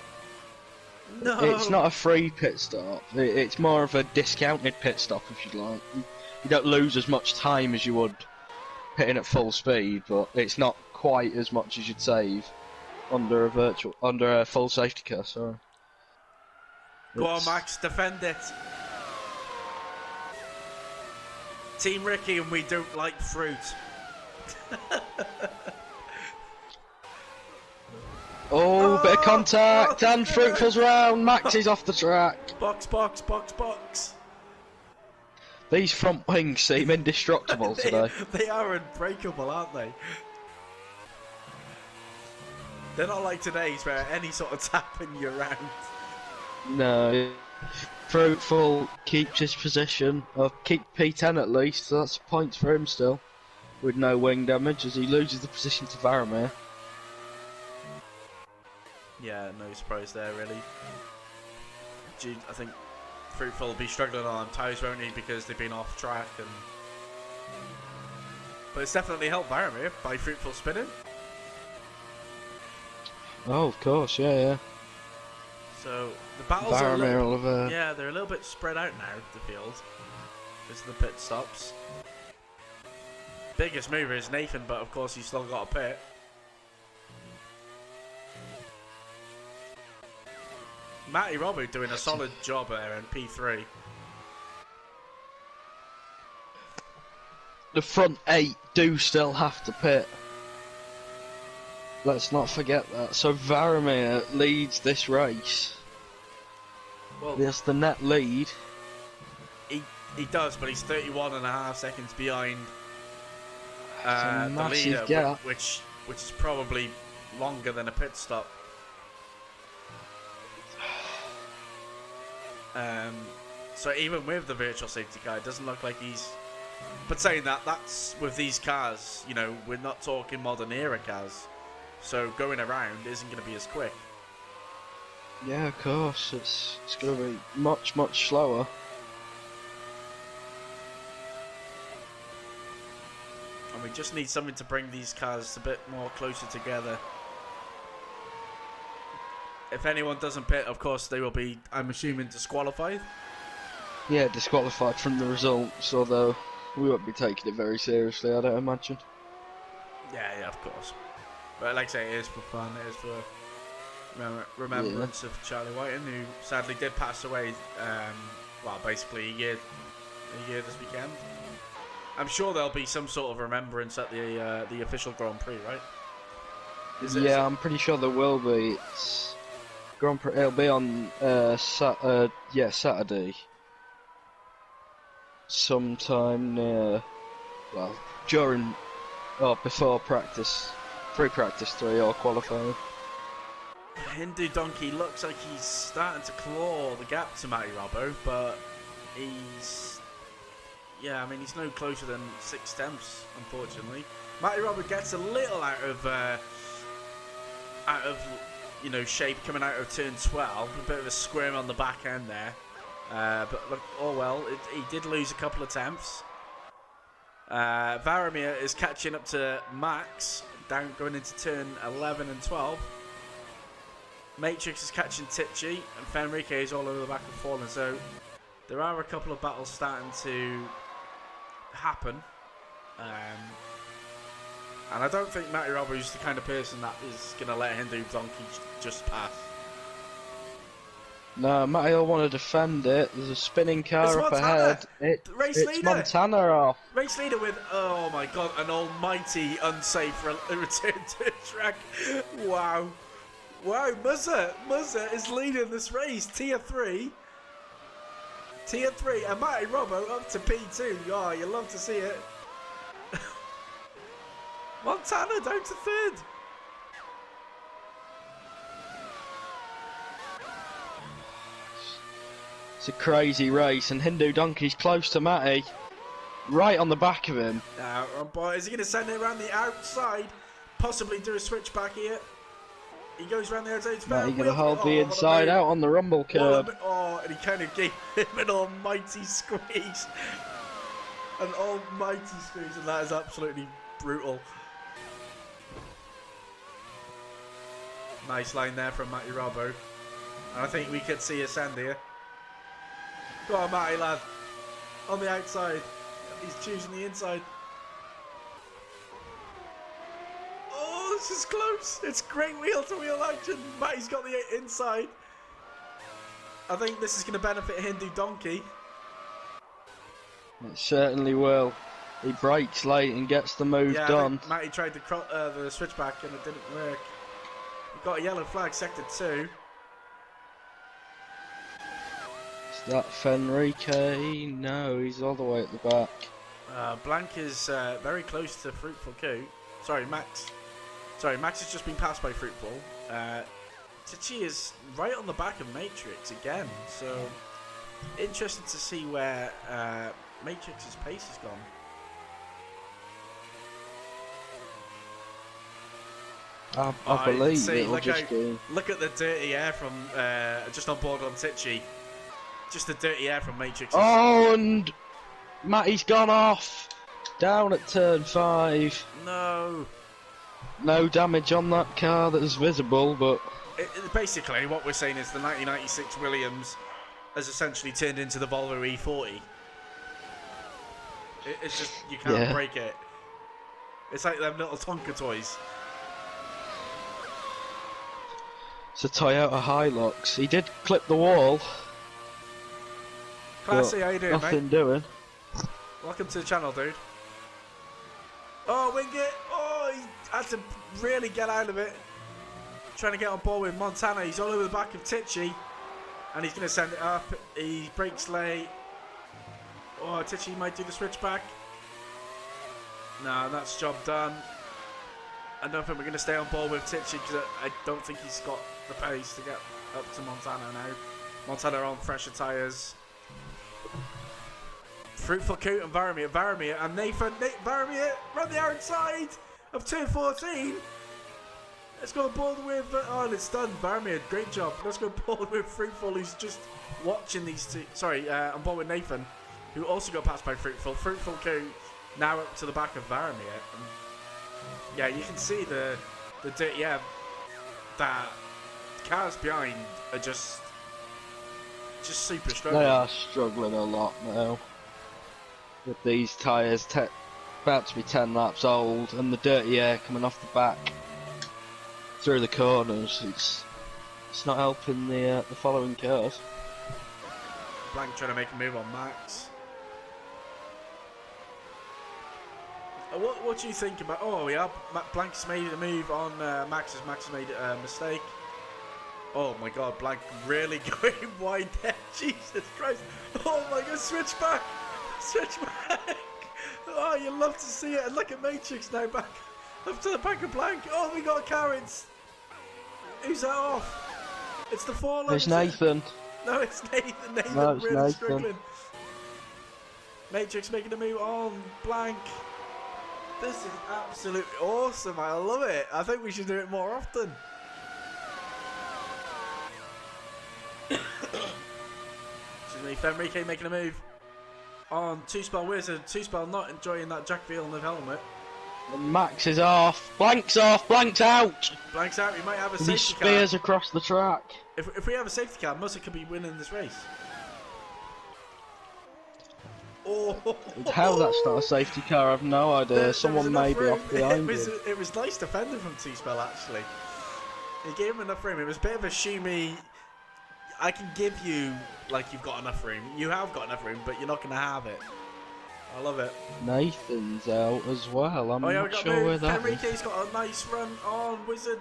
No, It's not a free pit stop. It's more of a discounted pit stop, if you'd like. You don't lose as much time as you would pitting at full speed, but it's not quite as much as you'd save under a full safety car. Sorry. Go on, Max, defend it. Team Ricky and we don't like fruit. Oh, bit of contact and Fruitful's round. Max is off the track. Box, box, box, box. These front wings seem indestructible today. They are unbreakable, aren't they? They're not like today's where any sort of tapping you around. No. Fruitful keeps his position, or keep P10 at least, so that's points for him still. With no wing damage as he loses the position to Varamir. Yeah, no surprise there, really. I think Fruitful will be struggling on tyres, won't he, because they've been off track. But it's definitely helped Varamir by Fruitful spinning. Oh, of course, yeah. So the battles Varamir yeah, they're a little bit spread out now, the field, because of the pit stops. Biggest mover is Nathan, but of course he's still got a pit. Matty Robbo doing a solid job there in P3. The front 8 do still have to pit. Let's not forget that. So Varamir leads this race. Well, there's the net lead. He does, but he's 31.5 seconds behind the leader, gap. which is probably longer than a pit stop. So even with the virtual safety car, it doesn't look like he's... But saying that, that's with these cars, you know, we're not talking modern era cars. So going around isn't going to be as quick. Yeah, of course. It's going to be much, much slower. And we just need something to bring these cars a bit more closer together. If anyone doesn't pit, of course, they will be, I'm assuming, disqualified. Yeah, disqualified from the results, although we won't be taking it very seriously, I don't imagine. Yeah, of course. But like I say, it is for fun, it is for remembrance of Charlie Whiting, who sadly did pass away, well, basically a year this weekend. I'm sure there'll be some sort of remembrance at the official Grand Prix, right? I'm pretty sure there will be. It's Grand Prix. It'll be on Saturday. Sometime near, well, during or before practice, pre-practice 3 or qualifying. Hindu Donkey looks like he's starting to claw the gap to Matty Robbo, but he's he's no closer than 6 tenths, unfortunately. Matty Robbo gets a little out of shape coming out of turn 12, a bit of a squirm on the back end there. But look, he did lose a couple of tenths. Varamir is catching up to Max, going into turn 11 and 12. Matrix is catching Titchy, and Fenrique is all over the back of Fallen. So there are a couple of battles starting to happen. And I don't think Matty Robbo is the kind of person that is going to let Hindu Donkey just pass. No, Matty will want to defend it. There's a spinning car up ahead. It's Montana off. Race leader with, oh my god, an almighty unsafe return to track. Wow. Wow, Muzza is leading this race. Tier 3, and Matty Robbo up to P2. Oh, you love to see it. Montana down to 3rd. It's a crazy race, and Hindu Donkey's close to Matty. Right on the back of him. But is he going to send it around the outside? Possibly do a switchback here. He goes around the outside. Matty going to hold the inside out on the rumble curb. And he kind of gave him an almighty squeeze. An almighty squeeze, and that is absolutely brutal. Nice line there from Matty Robbo. And I think we could see a send here. Go on, Matty, lad. On the outside. He's choosing the inside. Oh, this is close. It's great wheel-to-wheel action. Matty's got the inside. I think this is going to benefit Hindu Donkey. It certainly will. He brakes late and gets the move done. Matty tried the switchback and it didn't work. He got a yellow flag, sector 2. Is that Fenrique? No, he's all the way at the back. Blank is very close to Fruitful Coup. Sorry, Max. Sorry, Max has just been passed by Fruitful. Tichy is right on the back of Matrix again. So, interesting to see where Matrix's pace has gone. I believe it'll just go. Look at the dirty air from just on board on Tichy. Just the dirty air from Matrix. Oh, and Matty's gone off. Down at turn 5. No. No damage on that car that's visible, but Basically, what we're saying is the 1996 Williams has essentially turned into the Volvo E40. It's just, you can't break it. It's like them little Tonka toys. it's a Toyota Hilux. He did clip the wall. Classy, how you doing, Nothing mate? doing. Welcome to the channel, dude. Oh, Wingate! Oh, he had to really get out of it. Trying to get on board with Montana. He's all over the back of Tichy. And he's going to send it up. He brakes late. Oh, Tichy might do the switchback. No, that's job done. I don't think we're going to stay on board with Tichy because I don't think he's got the pace to get up to Montana now. Montana on fresher tyres. Fruitful Coot and Varamir and Nathan Varamir run the outside of turn 14. Let's go board with oh, and it's done. Varamir, great job. Let's go board with Fruitful, who's just watching these two. Sorry, on board with Nathan, who also got passed by Fruitful. Fruitful Coot now up to the back of Varamir. And yeah, you can see the dirty air. That cars behind are just super struggling. They are struggling a lot now. With these tyres about to be 10 laps old and the dirty air coming off the back through the corners, it's not helping the following cars. Blank trying to make a move on Max. What do you think about? Oh yeah, Blank's made a move on Max as Max made a mistake. Oh my God, Blank really going wide there. Jesus Christ! Oh my God, switch back. Switch back! Oh, you love to see it. And look at Matrix now back up to the back of Blank. Oh, we got carrots. Who's that off? It's the fall. It's Nathan. No, it's Nathan. Nathan No, it's really Nathan. struggling. Matrix making a move on Blank. This is absolutely awesome. I love it. I think we should do it more often. Excuse me, Fenrique making a move on Two-Spell Wizard. Two-Spell not enjoying that Jack Villeneuve helmet. And Max is off. Blank's off. Blank's out. Blank's out. We might have a He safety car. spears across the track. If we have a safety car, Musa could be winning this race. Oh, How that's not a safety car, I've no idea. Someone may be off behind him. It was nice defending from Two-Spell, actually. He gave him enough room. It was a bit of a shoomy. I can give you, like, you've got enough room. You have got enough room, but you're not going to have it. I love it. Nathan's out as well. I'm not sure where that is. Enrique's got a nice run on Wizard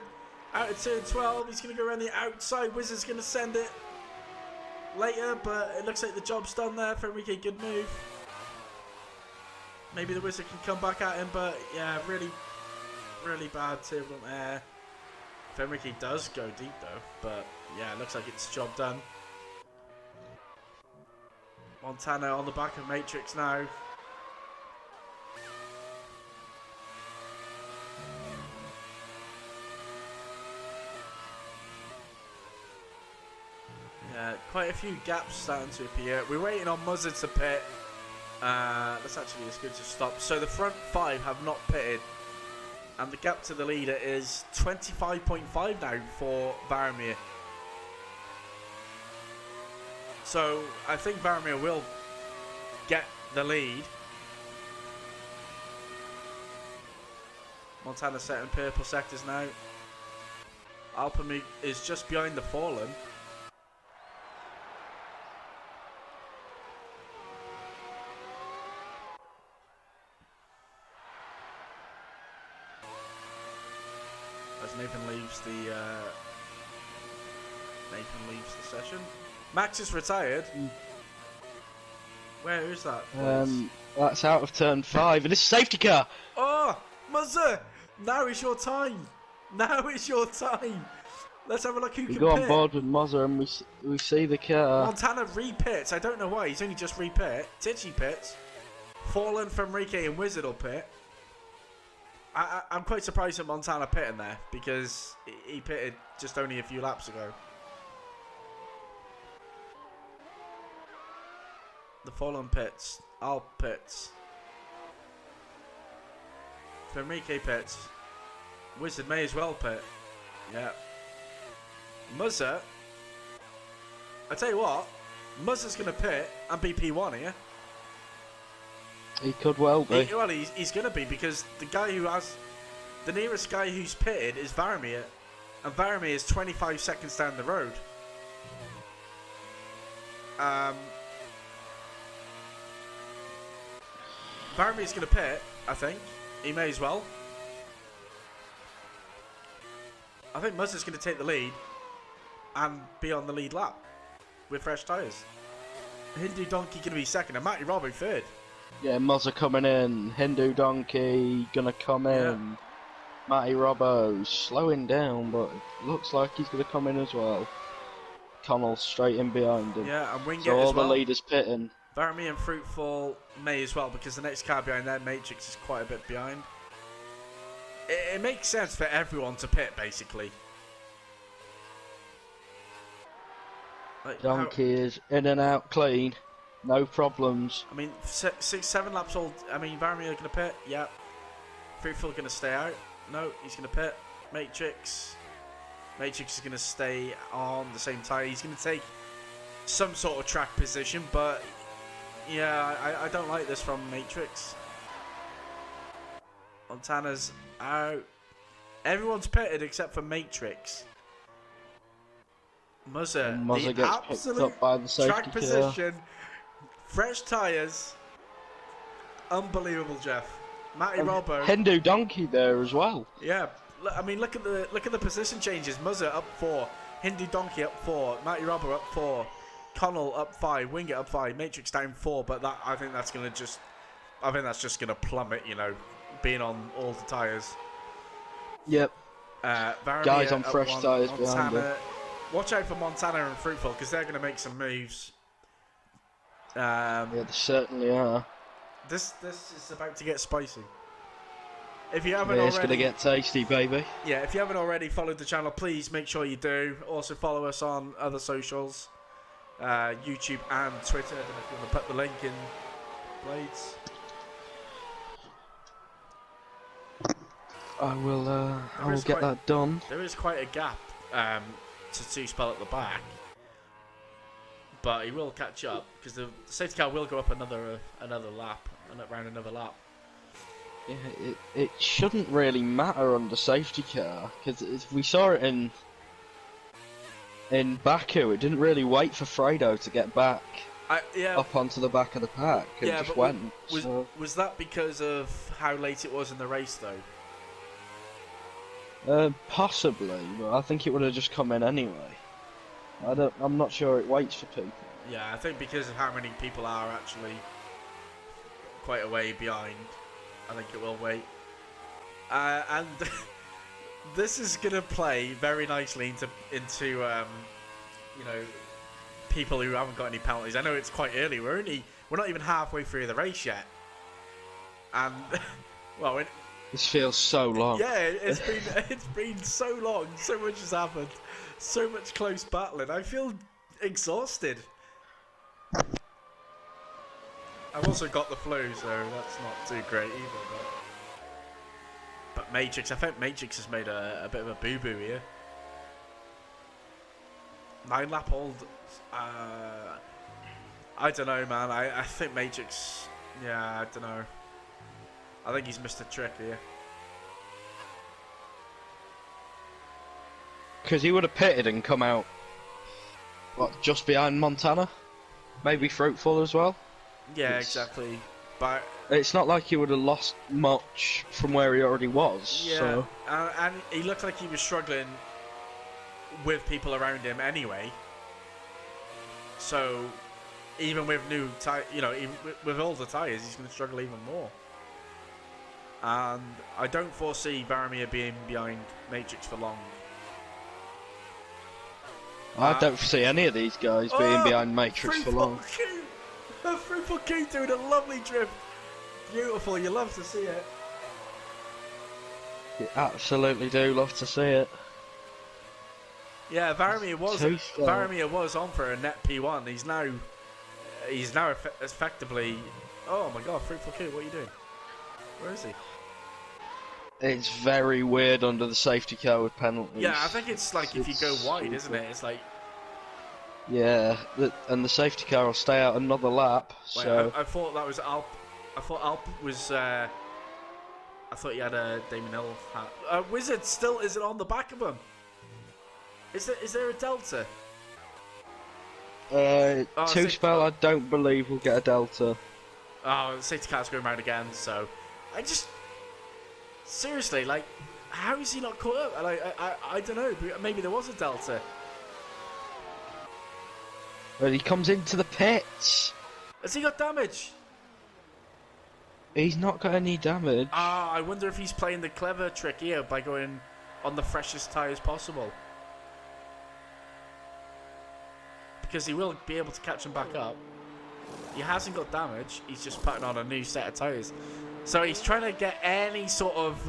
out of turn 12. He's going to go around the outside. Wizard's going to send it later, but it looks like the job's done there for Enrique. Good move. Maybe the Wizard can come back at him, but yeah, really, really bad turbulent air. If Enrique does go deep though, but yeah, it looks like it's job done. Montana on the back of Matrix now. Yeah, quite a few gaps starting to appear. We're waiting on Muzzard to pit. That's actually as good to stop. So the front 5 have not pitted. And the gap to the leader is 25.5 now for Varamir. So I think Varamir will get the lead. Montana set in purple sectors now. Alpamig is just behind the Fallen. As Nathan leaves the session. Max is retired. Where is that? That's out of turn 5, and it's a safety car. Oh, Muzzer! Now is your time. Now is your time. Let's have a look who We can go pit. on board with Mozza and we see the car. Montana repits. I don't know why. He's only just repit. Titchy pits. Fallen from Rike and Wizard will pit. I'm quite surprised at Montana pitting there because he pitted just only a few laps ago. The Fallen pits. Alp pits. Fenrique pits. Wizard may as well pit. Yeah. Muzzer. I tell you what, Muzzer's going to pit and be P1 here. He could well be. He's going to be because the nearest guy who's pitted is Varamir, and Varamir is 25 seconds down the road. Varamir's going to pit, I think. He may as well. I think Muzzer's going to take the lead and be on the lead lap with fresh tyres. Hindu Donkey going to be second and Matty Robbo third. Yeah, Mozza coming in. Hindu Donkey gonna come in. Yeah. Matty Robbo slowing down, but it looks like he's gonna come in as well. Connell straight in behind him. Yeah, and Wingate So all as well. the leaders pitting. Varamir and Fruitful may as well because the next car behind them, Matrix, is quite a bit behind. It makes sense for everyone to pit, basically. Like, Donkey is in and out clean. No problems. I mean, 7 laps old. I mean, Varamir going to pit. Yep. Fruitful going to stay out. No, he's going to pit. Matrix is going to stay on the same tyre. He's going to take some sort of track position, but yeah, I don't like this from Matrix. Montana's out. Everyone's pitted except for Matrix. Muzzer gets picked up by the safety track car. position. Fresh tyres. Unbelievable, Jeff. Matty Robbo. Hindu Donkey there as well. Yeah. I mean, look at the position changes. Muzzer up 4. Hindu Donkey up 4. Matty Robbo up 4. Connell up 5. Wingate up 5. Matrix down 4. But I think that's just gonna plummet. You know, being on all the tyres. Yep. Varamir Guys on up fresh 1, tyres behind Montana. him. Watch out for Montana and Fruitful because they're going to make some moves. Yeah, they certainly are. This is about to get spicy. If you haven't Yeah, already, it's gonna get tasty, baby. yeah, if you haven't already followed the channel, please make sure you do. Also follow us on other socials, YouTube and Twitter. I don't know if you want to put the link in, Blades. I will is get quite- that done. There is quite a gap to 2-spell at the back, but he will catch up because the safety car will go up another lap and around another lap. Yeah, it shouldn't really matter on the safety car because we saw it in Baku. It didn't really wait for Fredo to get back up onto the back of the pack. It just but went. Was that because of how late it was in the race though? Possibly, but I think it would have just come in anyway. I'm not sure it waits for people. Yeah, I think because of how many people are actually quite a way behind, I think it will wait. And this is gonna play very nicely into people who haven't got any penalties. I know it's quite early. We're not even halfway through the race yet, and well, This feels so long. yeah, it's been so long. So much has happened. So much close battling. I feel exhausted. I've also got the flu, so that's not too great either. But Matrix, I think Matrix has made a bit of a boo-boo here. 9-lap-old. I don't know, man. I think Matrix. Yeah, I don't know. I think he's missed a trick here. Because he would have pitted and come out, what, just behind Montana? Maybe Fruitful as well? Yeah, exactly. But it's not like he would have lost much from where he already was. yeah, So. and he looked like he was struggling with people around him anyway. So even with new even with older tyres, he's going to struggle even more. And I don't foresee Varamir being behind Matrix for long. I don't see any of these guys being behind Matrix for long. Fruitful Q doing a lovely drift. Beautiful, you love to see it. You absolutely do love to see it. Yeah, Varamir was on for a net P1. He's now effectively. Oh my God, Fruitful Q, what are you doing? Where is he? It's very weird under the safety car with penalties. Yeah, I think it's like if you go wide, isn't it? It's like. Yeah, and the safety car will stay out another lap. Wait, So I thought that was Alp. I thought Alp was. I thought he had a Damon Hill hat. Wizard still isn't on the back of him. Is there a delta? two spell, I don't believe we'll get a delta. Oh, the safety car's going round again. So, seriously, like, how is he not caught up? Like, I don't know. Maybe there was a delta. But he comes into the pits. Has he got damage? He's not got any damage. I wonder if he's playing the clever trick here by going on the freshest tyres possible. Because he will be able to catch him back up. He hasn't got damage, he's just putting on a new set of tyres. So he's trying to get any sort of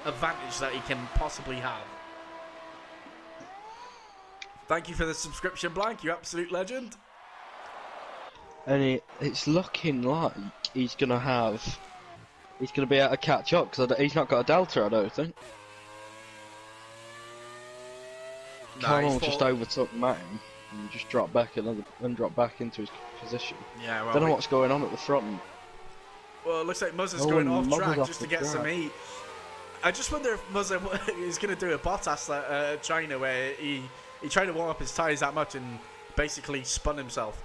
advantage that he can possibly have. Thank you for the subscription, Blank, you absolute legend. And it's looking like he's gonna be able to catch up because he's not got a delta, I don't think. Connell just overtook Matty and just dropped back into his position. Yeah, well, don't know what's going on at the front. Well, it looks like Muzzer's going off track just to get some heat. I just wonder if Muzzer is going to do a Bottas like China where he tried to warm up his tyres that much and basically spun himself.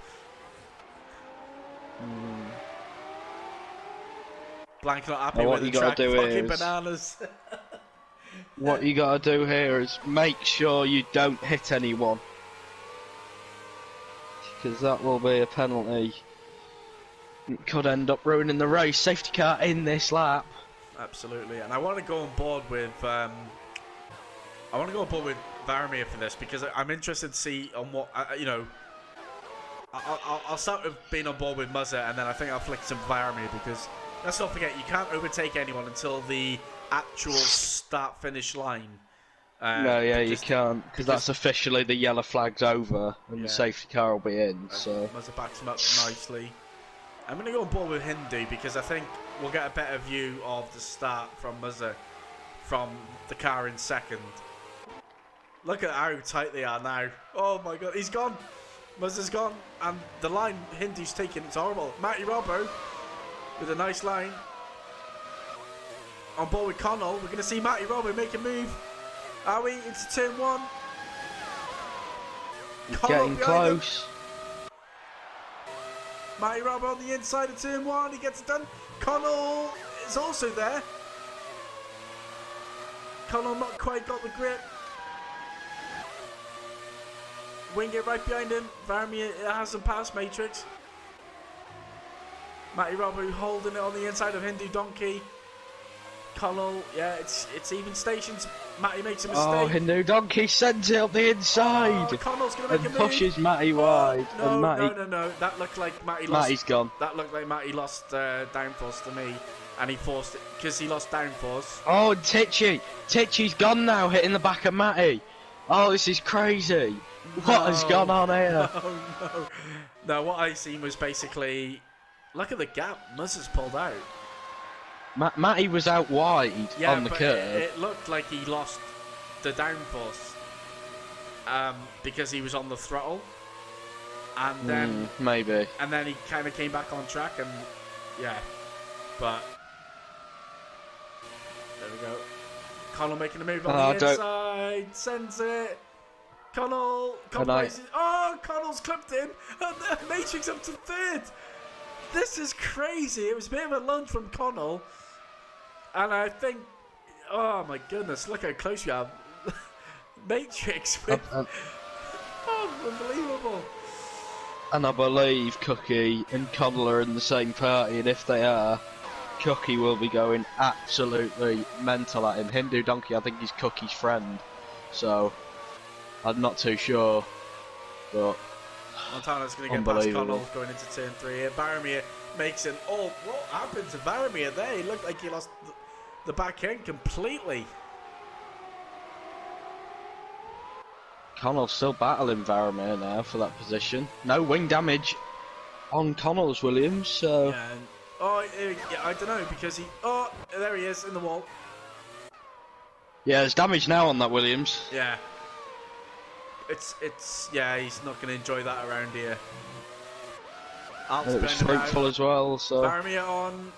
Blank not happy with the track, fucking bananas. What you gotta do here is make sure you don't hit anyone, because that will be a penalty. It could end up ruining the race. Safety car in this lap. Absolutely, and I want to go on board with Varamir for this because I'm interested to see on what I'll start with being on board with Muzzer, and then I think I'll flick some Varamir because let's not forget you can't overtake anyone until the actual start-finish line. You can't, because that's officially the yellow flag's over and the safety car will be in. So Muzzer backs him up nicely. I'm going to go on board with Hindu because I think we'll get a better view of the start from Muzzer from the car in second. Look at how tight they are now. Oh my God, he's gone. Muzzer's gone, and the line Hindu's taking, it's horrible. Matty Robbo with a nice line. On board with Connell, we're going to see Matty Robbo make a move. Are we? It's turn one. He's getting close. Matty Robbo on the inside of turn one, he gets it done. Connell is also there. Connell not quite got the grip. Wingate right behind him. Varamir hasn't passed Matrix. Matty Robbo holding it on the inside of Hindu Donkey. Connell, yeah, it's even stations. Matty makes a Oh, mistake. Hindu Donkey sends it up the inside. Oh, Connell's going to make And a move. pushes Matty wide. No, And Matty, no. That looked like Matty lost. Matty's gone. That looked like Matty lost downforce to me. And he forced it because he lost downforce. Oh, and Titchy's gone now, hitting the back of Matty. Oh, this is crazy. What has gone on here? No. No, what I seen was basically, look at the gap Muzz has pulled out. Matty was out wide on the but curve. it looked like he lost the downforce because he was on the throttle, and then maybe. and then he kind of came back on track, and yeah, but there we go. Connell making a move on the inside, sends it. Connell places. Oh, Connell's clipped him, and the Matrix up to third. This is crazy. It was a bit of a lunge from Connell. And I think, oh my goodness, look how close we are. Matrix with, unbelievable. And I believe Cookie and Connell are in the same party, and if they are, Cookie will be going absolutely mental at him. Hindu Donkey, I think he's Cookie's friend, so I'm not too sure, but Montana's going to get past Connell going into turn 3 here. Baromir makes an, oh, what happened to Baromir there? He looked like he lost the back end completely. Connell's still battling Varamir now for that position. No wing damage on Connell's Williams, so... Yeah, I don't know, because there he is in the wall. Yeah, there's damage now on that Williams. Yeah. Yeah, he's not going to enjoy that around here. And it was fruitful as well, so... Baromir on...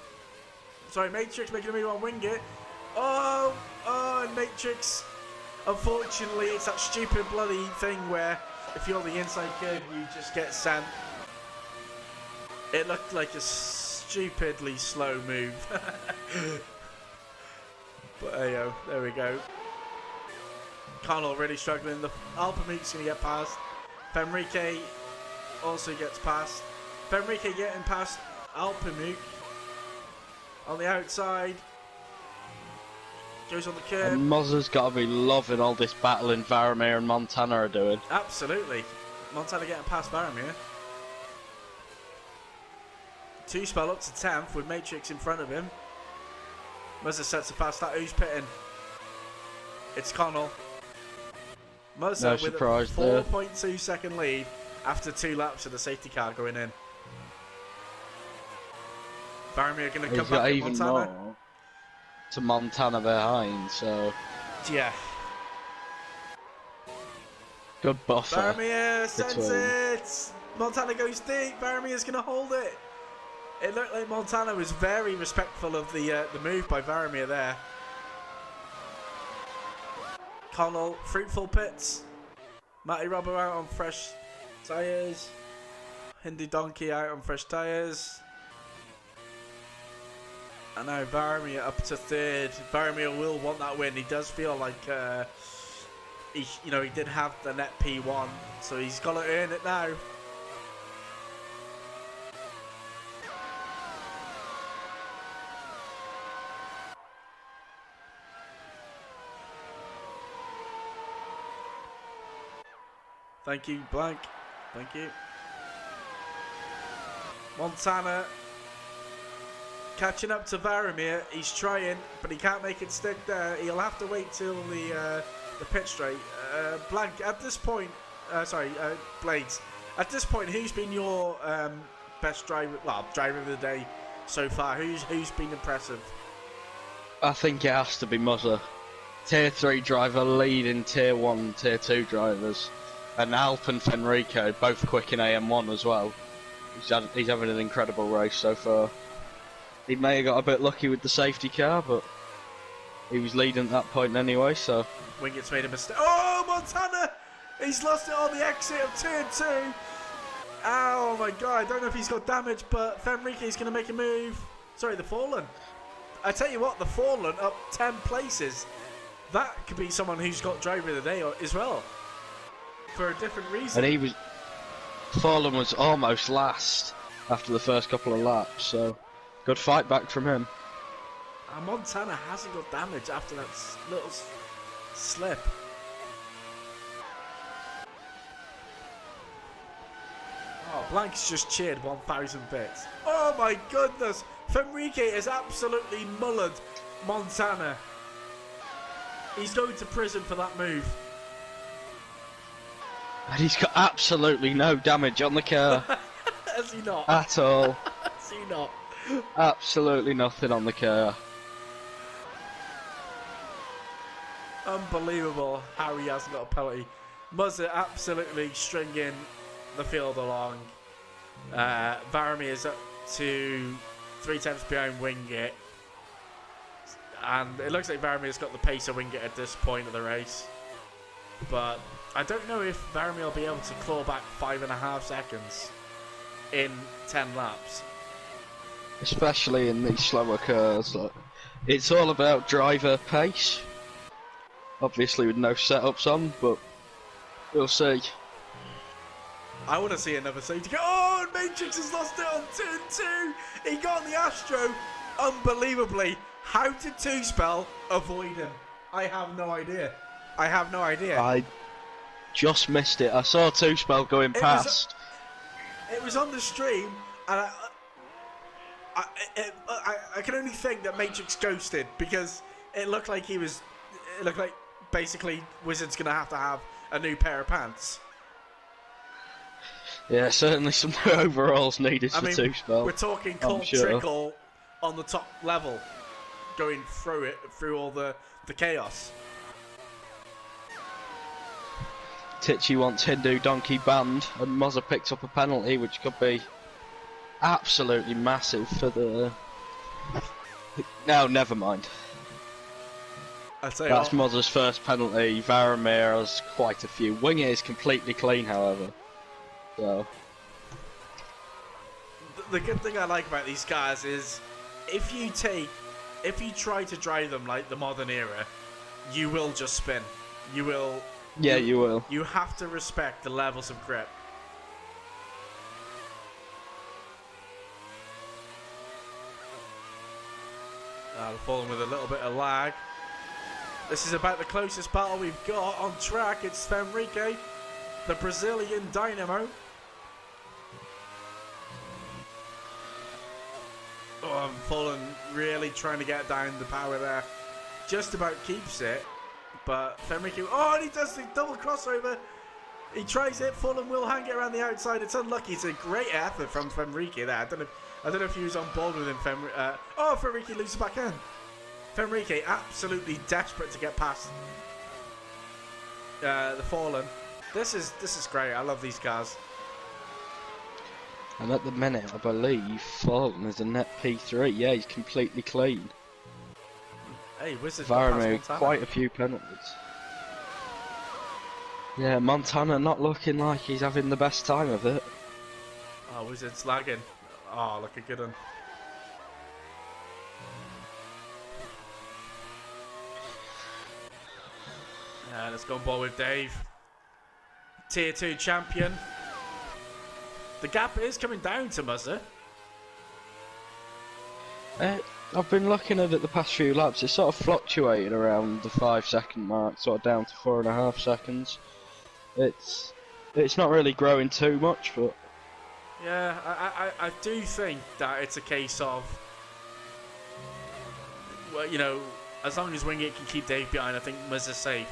Sorry, Matrix making a move on Wingit. And Matrix... Unfortunately, it's that stupid bloody thing where if you're on the inside curve, you just get sent. It looked like a stupidly slow move. But there we go. Connell really struggling. The Alpamook's going to get past. Fenrique also gets past. Fenrique getting past Alpamook on the outside. Goes on the curb. And Mozza's got to be loving all this battling Varamir and Montana are doing. Absolutely. Montana getting past Varamir. 2 spell up to 10th with Matrix in front of him. Muzza sets a past that. Who's pitting? It's Connell. Muzza with a 4.2 second lead after 2 laps of the safety car going in. Varamir going to come back at Montana. More to Montana behind, so... Yeah. Good buffer. Varamir sends it! Montana goes deep. Varamir's going to hold it. It looked like Montana was very respectful of the move by Varamir there. Connell, fruitful pits. Matty Robber out on fresh tyres. Hindu Donkey out on fresh tyres. And now Varamir up to 3rd. Varamir will want that win. He does feel like he did have the net P1, so he's got to earn it now. Thank you, Blank. Thank you. Montana catching up to Varamir. He's trying, but he can't make it stick there. He'll have to wait till the pit straight. Blank, at this point, Blades, at this point, who's been your best driver of the day so far? Who's been impressive? I think it has to be Muzza. Tier 3 driver leading Tier 1, Tier 2 drivers. And Alp and Fenrico, both quick in AM1 as well. He's having an incredible race so far. He may have got a bit lucky with the safety car, but he was leading at that point anyway, so... Wingett's made a mistake. Oh, Montana! He's lost it on the exit of turn 2. Oh my god, I don't know if he's got damage, but Fenrique's going to make a move. Sorry, the Fallen. I tell you what, the Fallen up 10 places. That could be someone who's got driver of the day as well. For a different reason. And he was... Fallen was almost last after the first couple of laps, so... Good fight back from him. And Montana hasn't got damage after that little slip. Oh, Blank's just cheered 1,000 bits. Oh my goodness! Fenrique has absolutely mullered Montana. He's going to prison for that move. And he's got absolutely no damage on the car. Has he not? At all. Has he not? Absolutely nothing on the car. Unbelievable how he hasn't got a penalty. Muzzer absolutely stringing the field along. Varamir is up to 3 tenths behind Wingate. And it looks like Varamir's got the pace of Wingate at this point of the race. But I don't know if Varamir will be able to claw back 5.5 seconds in 10 laps. Especially in these slower cars. Like, it's all about driver pace. Obviously with no setups on, but we'll see. I want to see another safety car. Oh, and Matrix has lost it on turn 2. He got on the Astro. Unbelievably. How did Two Spell avoid him? I have no idea. I just missed it. I saw Two Spell going past. It was on the stream, and I can only think that Matrix ghosted because it looked like he was. It looked like basically Wizard's gonna have to have a new pair of pants. Yeah, certainly some new overalls needed for Two Spell. We're talking cold trickle on the top level, going through all the chaos. Tichy wants Hindu Donkey banned, and Mozza picks up a penalty, which could be absolutely massive for the. No, never mind. That's Mozza's first penalty. Varamir has quite a few. Wingate is completely clean, however. So. The good thing I like about these cars is if you try to drive them like the modern era, you will just spin. You will. Yeah, you will. You have to respect the levels of grip. Falling with a little bit of lag. This is about the closest battle we've got on track. It's Fenrique, the Brazilian dynamo. Oh, Fallen really trying to get down the power there. Just about keeps it. But Fenrique, oh, and he does the double crossover. He tries it. Fulham will hang it around the outside. It's unlucky. It's a great effort from Fenrique there. I don't know if he was on board with him. Fenrique loses back in. Fenrique absolutely desperate to get past the Fallen. This is great. I love these cars. And at the minute, I believe Fulton is a net P3. Yeah, he's completely clean. Hey, Wizard Varamir, quite a few penalties. Yeah, Montana not looking like he's having the best time of it. Oh, Wizard's lagging. Oh, look a good one. Let's go on board with Dave. Tier 2 champion. The gap is coming down to Muzzer. I've been looking at it the past few laps. It's sort of fluctuated around the 5-second mark, sort of down to 4.5 seconds. It's not really growing too much, but yeah, I do think that it's a case of, well, you know, as long as Wingate can keep Dave behind, I think Muzzer's safe.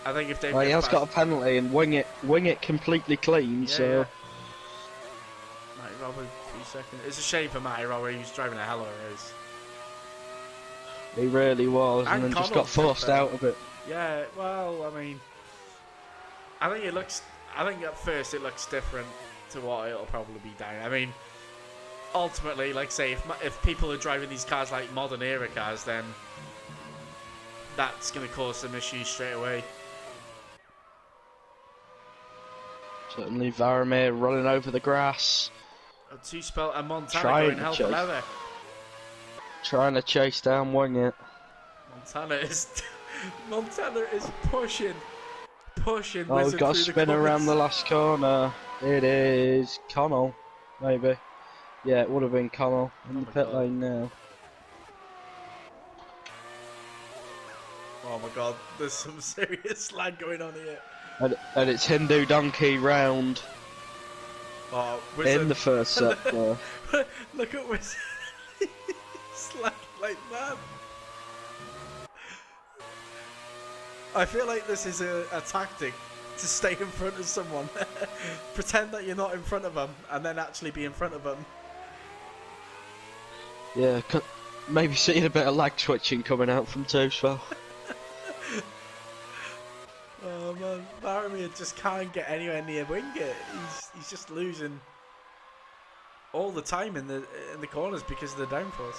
I think if Dave he has got a penalty and Wingate completely clean, so. Yeah. Matty Robber, 3 seconds. It's a shame for Matty Robber. He was driving a hell of a race. He really was, and then just got forced out of it. Yeah, well, I mean, I think at first it looks different to what it'll probably be down. I mean, ultimately, like say, if people are driving these cars like modern era cars, then that's going to cause some issues straight away. Certainly Varamir running over the grass. Two Spell and Montana going hell for leather. Trying to chase down Wingate. Montana is pushing. Oh, we've got to spin around the last corner. It is Connell, maybe. Yeah, it would have been Connell in the pit lane now. Oh my god, there's some serious lag going on here. And it's Hindu Donkey round Oh, in Wizard. the first sector. Look at Wizard. He's like that. I feel like this is a tactic to stay in front of someone. Pretend that you're not in front of them, and then actually be in front of them. Yeah, maybe seeing a bit of lag twitching coming out from Tooswell. Oh man, Varamir just can't get anywhere near Wingate. He's just losing all the time in the corners because of the downforce.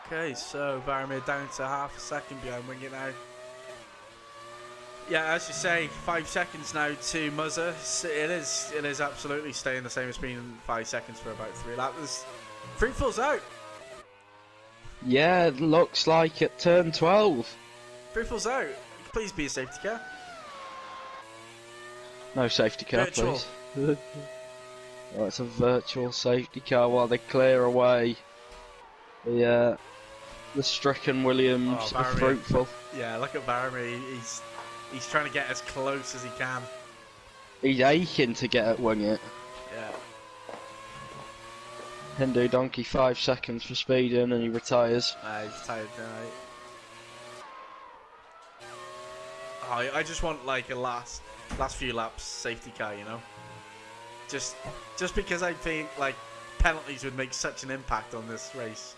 Okay, so Varamir down to half a second behind Wingate now. Yeah, as you say, 5 seconds now to Muzzer. It is absolutely staying the same. It's been 5 seconds for about 3 laps. Free falls out. Yeah, it looks like at turn 12. Free falls out. Please be a safety car. No safety car, Virtual. please. Oh, it's a virtual safety car while they clear away the stricken Williams Oh, are fruitful. Yeah, look at Varamir. He's trying to get as close as he can. He's aching to get at Wingate. Yeah. Hindu Donkey 5 seconds for speeding and he retires. He's tired tonight. Oh, I just want like a last few laps safety car, you know. Just because I think like penalties would make such an impact on this race.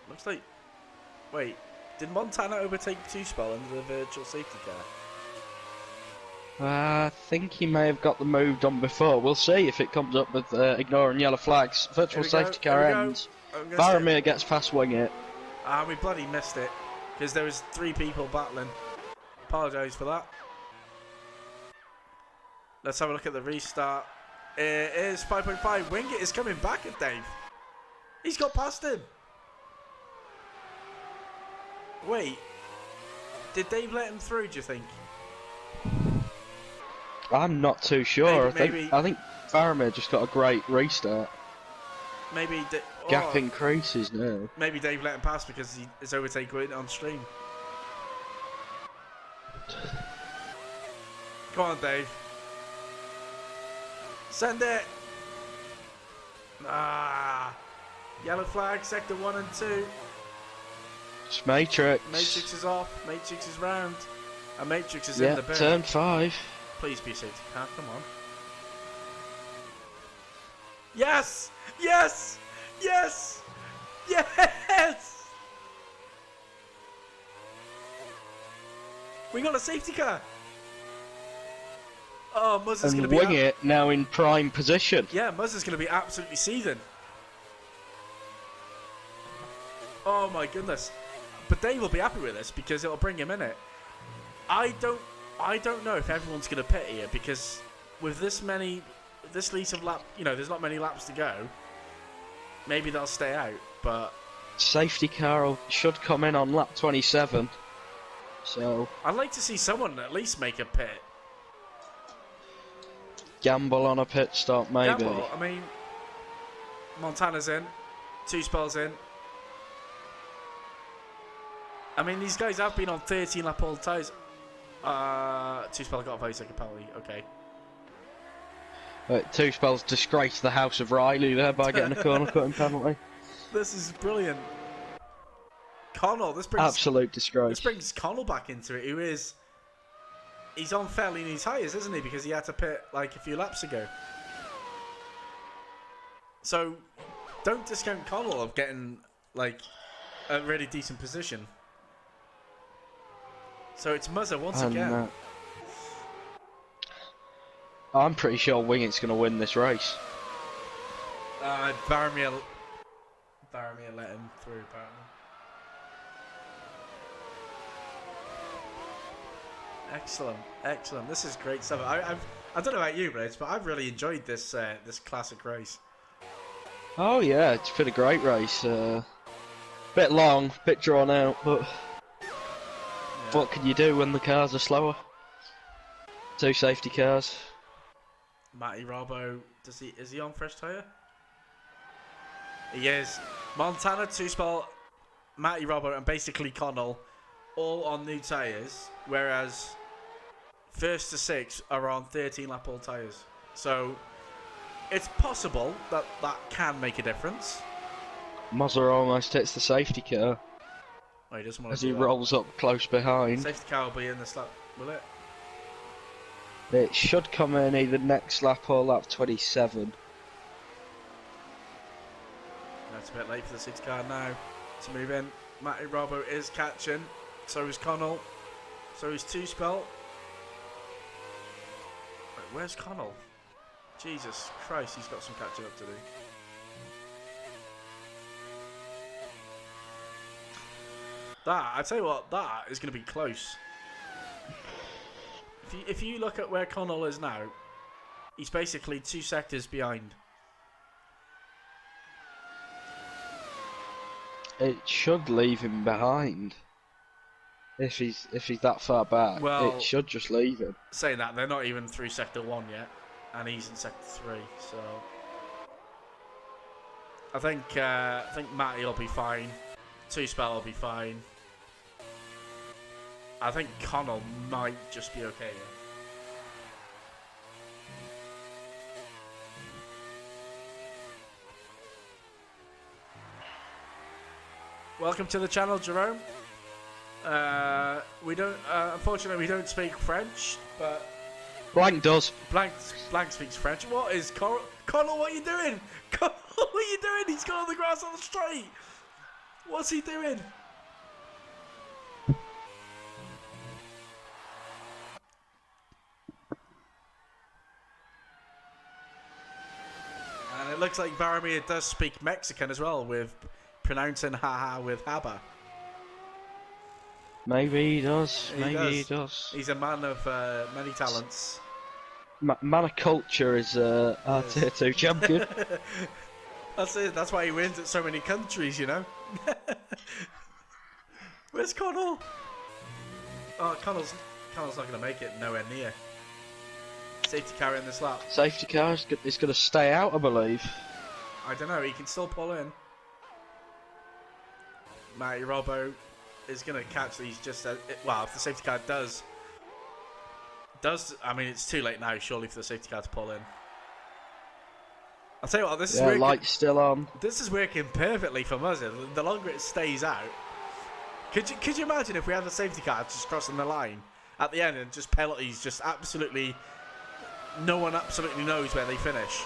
Looks like. Wait, did Montana overtake Two-Spell under the virtual safety car? I think he may have got the move done before. We'll see if it comes up with ignoring yellow flags. Virtual safety car ends. Varamir gets past Wingate. Ah, we bloody missed it. Because there was 3 people battling. Apologise for that. Let's have a look at the restart. It is 5.5. Wingate is coming back at Dave. He's got past him. Wait. Did Dave let him through, do you think? I'm not too sure. Maybe. I think Varamir just got a great restart. Maybe. Gap increases now. Maybe Dave let him pass because he is overtaking on stream. Come on, Dave. Send it. Ah. Yellow flag, sector 1 and 2. It's Matrix. Matrix is off. Matrix is round. And Matrix is in the bin. Turn 5. Please be safety car. Come on. Yes! Yes! Yes! Yes! We got a safety car. Oh, Muzzer's going to And be... Wingate now in prime position. Yeah, Muzzer's going to be absolutely seething. Oh my goodness. But Dave will be happy with this because it'll bring him in it. I don't know if everyone's going to pit here because with this lease of lap, you know, there's not many laps to go. Maybe they'll stay out, but Safety car should come in on lap 27. So I'd like to see someone at least make a pit. gamble on a pit stop, maybe. Gamble, I mean, Montana's in, Two-Spell's in. I mean, these guys have been on 13 lap old tyres. Two-Spell got a very second penalty, okay. Two-Spell's disgraced the House of Riley there by getting a corner cutting penalty. This is brilliant. Connell, Absolute disgrace. This brings Connell back into it, who is... He's on fairly new tyres, isn't he? Because he had to pit like a few laps ago. So, don't discount Connell of getting like a really decent position. So it's Muzzer once again. I'm pretty sure Wingate's going to win this race. Varamir let him through, apparently. Excellent, excellent. This is great stuff. I don't know about you, Blades, but I've really enjoyed this this classic race. Oh yeah, it's been a great race. Bit long, bit drawn out, but Yeah. what can you do when the cars are slower? Two safety cars. Matty Robbo, is he on fresh tyre? He is. Montana, two-spell, Matty Robbo, and basically Connell, all on new tyres, whereas first to six are on 13-lap old tyres. So it's possible that that can make a difference. Mozza almost hits the safety car Oh, he doesn't want as to he do that. rolls up close behind. Safety car will be in this lap, will it? It should come in either next lap or lap 27. That's a bit late for the safety car now to move in. Matty Robbo is catching. So is Connell. So is two-spell. Wait, where's Connell? Jesus Christ, he's got some catching up to do. I tell you what, that is going to be close. If you look at where Connell is now, he's basically 2 sectors behind. It should leave him behind. If he's that far back, Well, it should just leave him. Saying that, they're not even through sector 1 yet, and he's in sector 3, so I think Matty will be fine. Two-spell will be fine. I think Connell might just be okay. Welcome to the channel, Jerome. We don't, unfortunately, we don't speak French, but Blank does. Blank speaks French. What is Connell? What are you doing? Connell, what are you doing? He's got on the grass on the straight. What's he doing? And it looks like Varamir does speak Mexican as well, with pronouncing haha with haba. Maybe he does. Maybe he does. He's a man of many talents. Man of culture is our tier 2 champion. That's it. That's why he wins at so many countries, you know. Where's Connell? Oh, Connell's not going to make it nowhere near. Safety car in this lap. Safety car is going to stay out, I believe. I don't know. He can still pull in. Matty Robbo is going to catch these just as... Well, if the safety car does... I mean, it's too late now, surely, for the safety car to pull in. I'll tell you what, this is working... light's still on. This is working perfectly for Muzzy. The longer it stays out... Could you imagine if we had a safety car just crossing the line at the end and just penalties, just absolutely... No one absolutely knows where they finish.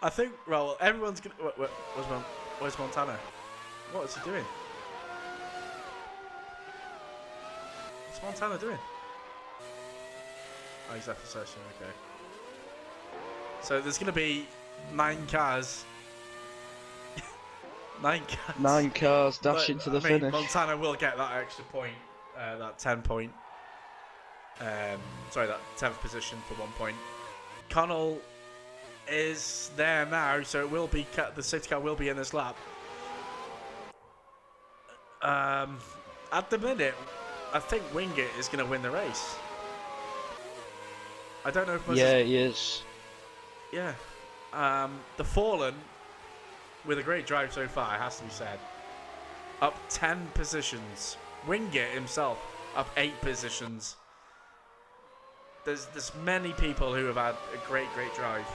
I think, well, everyone's gonna... Where's Montana? What is he doing? What's Montana doing? Oh, he's left the session, okay. So there's going to be 9 cars. 9 cars. 9 cars dashing to the finish. Montana will get that extra point, that 10 point. Sorry, that 10th position for 1 point. Connell is there now, so it will be the safety car will be in this lap. At the minute, I think Wingate is going to win the race. I don't know if... Yeah, he is. Yeah. The Fallen, with a great drive so far, it has to be said. Up 10 positions. Wingate himself, up 8 positions. There's many people who have had a great drive.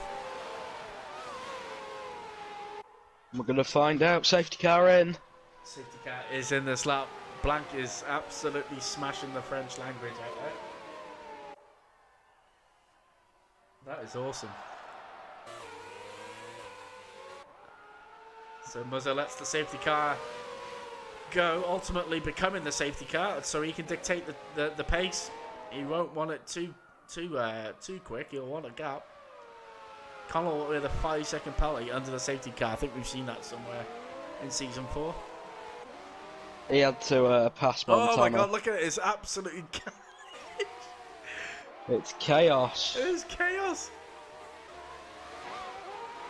We're going to find out. Safety car in. Safety car is in this lap. Blanc is absolutely smashing the French language out there. That is awesome. So Muzza lets the safety car go, ultimately becoming the safety car, so he can dictate the pace. He won't want it too quick. He'll want a gap. Connell with a 5-second penalty under the safety car. I think we've seen that somewhere in season 4. He had to pass Montana. Oh my god, look at it. It's absolutely... It's chaos. It is chaos.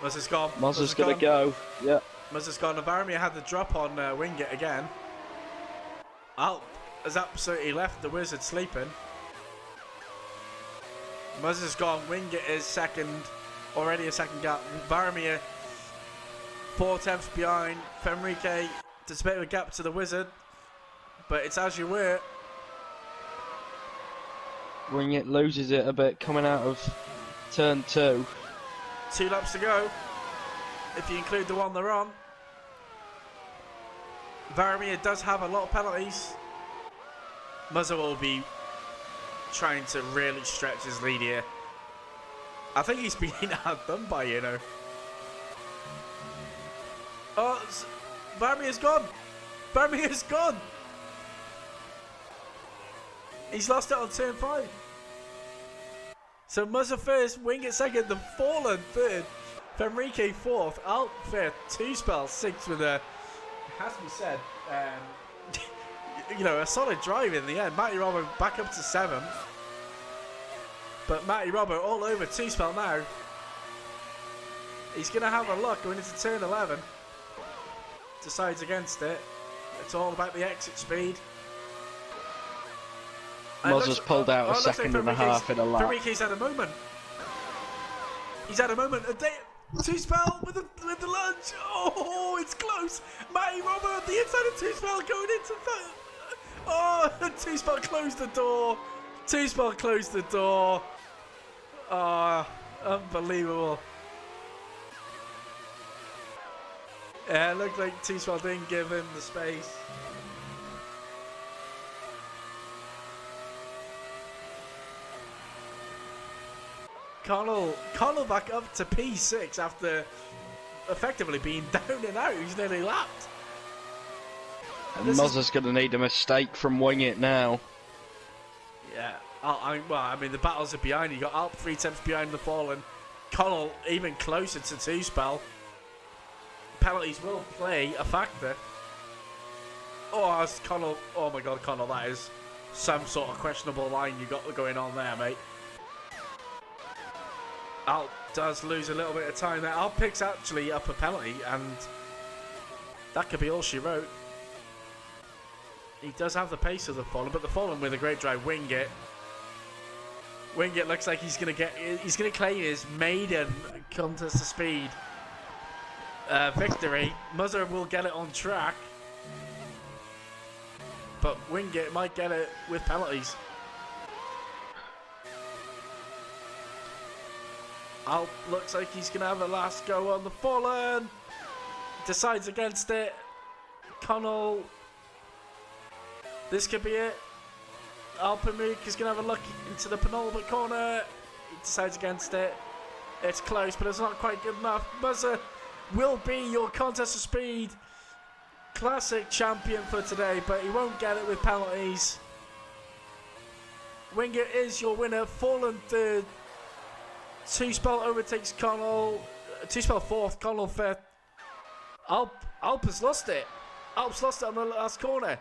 Muzza's gone. Muzza's going to go. Yeah. Muzza's gone. Navarmia had the drop on Wingate again. Alp has absolutely left the Wizard sleeping. Muzza's gone. Wingate is second. Already a second gap. Navarmia 4 tenths behind. Fenrique, there's a bit of a gap to the Wizard. But it's as you were. Wingate loses it a bit coming out of turn 2. 2 laps to go, if you include the one they're on. Varamir does have a lot of penalties. Muzza will be trying to really stretch his lead here. I think he's been outdone by, you know. Oh, Varamir's gone. Varamir's gone. He's lost it on turn 5. So Muzza first, Wingate second, the Fallen third, Fenrique fourth, Alp fifth, 2Spell sixth with a, it has to be said, you know, a solid drive in the end. Matty Robbo back up to 7th. But Matty Robbo all over 2Spell now. He's going to have a look going into turn 11. Decides against it. It's all about the exit speed. Muzza's pulled out a second and a half in a lap. Fenrique's had a moment. He's had a moment. 2Spell with the lunge. Oh, it's close. Matty Robbo at the inside of 2Spell going into third. Oh, 2Spell closed the door. 2Spell closed the door. Oh, unbelievable. Yeah, it looked like 2Spell didn't give him the space. Connell back up to P6 after effectively being down and out. He's nearly lapped. And Muzza's going to need a mistake from Wingate now. Yeah. I mean, the battles are behind. You got Alp 3 tenths behind the Fallen. Connell even closer to 2Spell. Penalties will play a factor. Oh, it's Connell. Oh my god, Connell, that is some sort of questionable line you got going on there, mate. Alp does lose a little bit of time there. Alp picks actually up a penalty, and that could be all she wrote. He does have the pace of the Fallen, but the Fallen with a great drive. Wingate looks like he's gonna claim his maiden contest to speed victory. Muzza will get it on track, but Wingate might get it with penalties. Alp looks like he's going to have a last go on the Fallen. Decides against it. Connell. This could be it. Alpamuk is going to have a look into the penultimate corner. He decides against it. It's close, but it's not quite good enough. Muzza will be your contest of speed classic champion for today, but he won't get it with penalties. Wingate is your winner. Fallen third. 2Spell overtakes Connell. 2Spell fourth, Connell fifth. Alp has lost it. Alp's lost it on the last corner.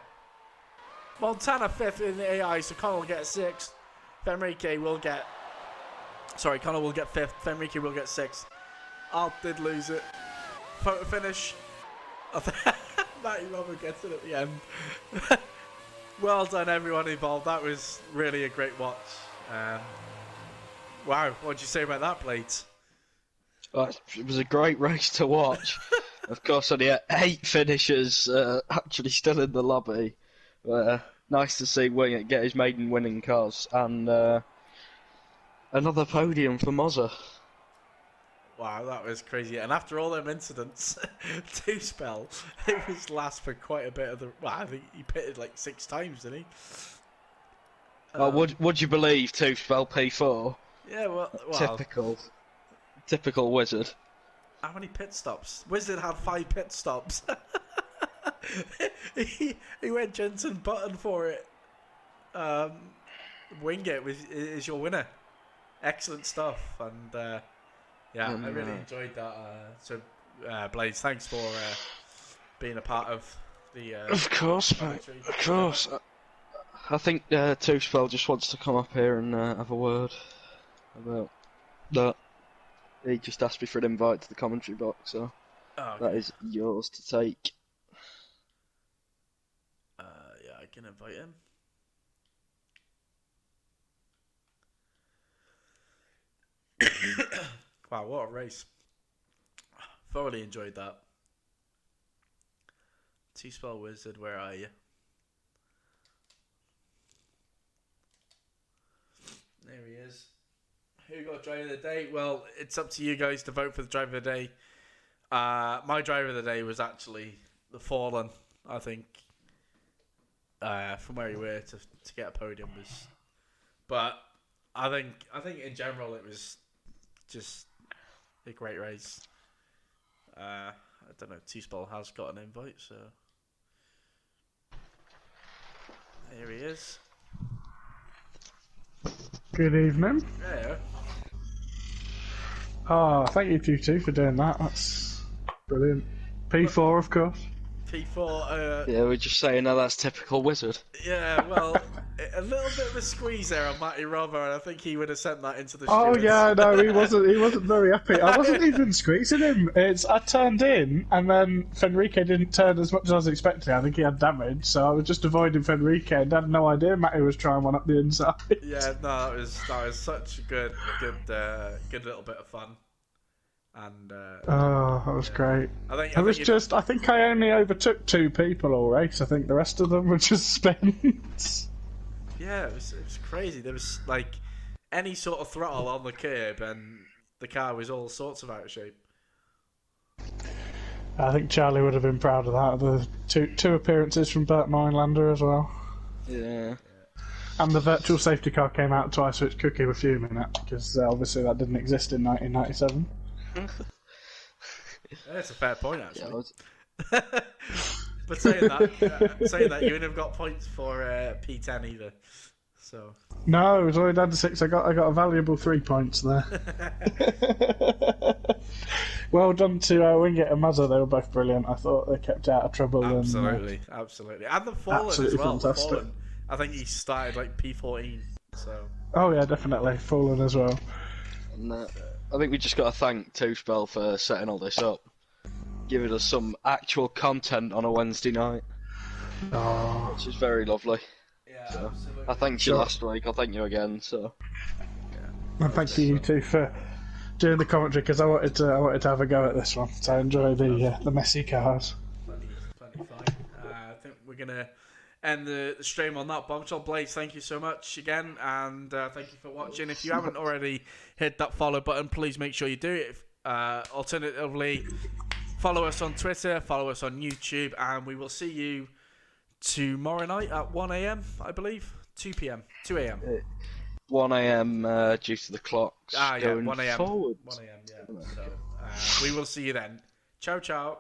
Montana fifth in the AI, so Connell will get sixth. Fenrique will get... Sorry, Connell will get fifth. Fenrique will get sixth. Alp did lose it. Photo finish. Matty Robbo gets it at the end. Well done, everyone involved. That was really a great watch. Wow, what did you say about that, Blades? Well, it was a great race to watch. Of course, only 8 finishers actually still in the lobby. Nice to see Wingate get his maiden winning COS, and another podium for Muzza. Wow, that was crazy. And after all them incidents, 2Spell, it was last for quite a bit of the... Well, I think he pitted like 6 times, didn't he? Would you believe 2Spell P4? Yeah, well... Typical Wizard. How many pit stops? Wizard had 5 pit stops. he went Jensen Button for it. Wingate is your winner. Excellent stuff. And Yeah, And, I really enjoyed that. So, Blaze, thanks for being a part of the of course, mate. commentary. Of course. I think Two-Spell just wants to come up here and have a word about that. He just asked me for an invite to the commentary box, so Oh, okay. that is yours to take. Yeah, I can invite him. Wow, what a race. Thoroughly enjoyed that. T-Spell Wizard, where are you? There he is. Who got driver of the day? Well, it's up to you guys to vote for the driver of the day. My driver of the day was actually the Fallen. I think from where you were to get a podium was, but I think in general it was just a great race. I don't know. T-Spell has got an invite, so here he is. Good evening. Yeah. Oh, thank you two for doing that. That's brilliant. P4, of course. P4. Yeah, we're just saying, no, that's typical Wizard. Yeah. Well, a little bit of a squeeze there on Matty Robber, and I think he would have sent that into the Oh stewards. yeah, no, he wasn't very happy. I wasn't even squeezing him. I turned in, and then Fenrique didn't turn as much as I was expecting. I think he had damage, so I was just avoiding Fenrique, and I had no idea Matty was trying one up the inside. Yeah, no, that was such a good little bit of fun, and Oh, that was great. I think I only overtook 2 people all race. I think the rest of them were just spins. yeah, it was crazy. There was like any sort of throttle on the curb, and the car was all sorts of out of shape. I think Charlie would have been proud of that. The two appearances from Bert Meinlander as well. Yeah. And the virtual safety car came out twice, which Cookie were fuming at, because obviously that didn't exist in 1997. That's a fair point, actually. Yeah, But saying that, you wouldn't have got points for P10 either. So No, it was only down to 6. I got a valuable 3 points there. Well done to Wingate and Mazza. They were both brilliant. I thought they kept out of trouble. absolutely, and the Fallen as well. Fantastic. Fallen, I think he started like P14. So Oh yeah, definitely Fallen as well. And, I think we just got to thank Two-Spell for setting all this up, giving us some actual content on a Wednesday night, Oh, which is very lovely. yeah, So, absolutely. I thanked you last week. I'll thank you again. So. and thank you two for doing the commentary, because I wanted to have a go at this one. So I enjoy the messy cars. Plenty fine. I think we're gonna end the stream on that bombshell. Blaze, thank you so much again, and thank you for watching. If you haven't already hit that follow button, please make sure you do it. Alternatively, follow us on Twitter, follow us on YouTube, and we will see you tomorrow night at 1 a.m. I believe, 2 p.m., 2 a.m. 1 a.m. Due to the clocks Yeah, going 1 a.m. forward. 1 a.m. Yeah. So we will see you then. Ciao, ciao.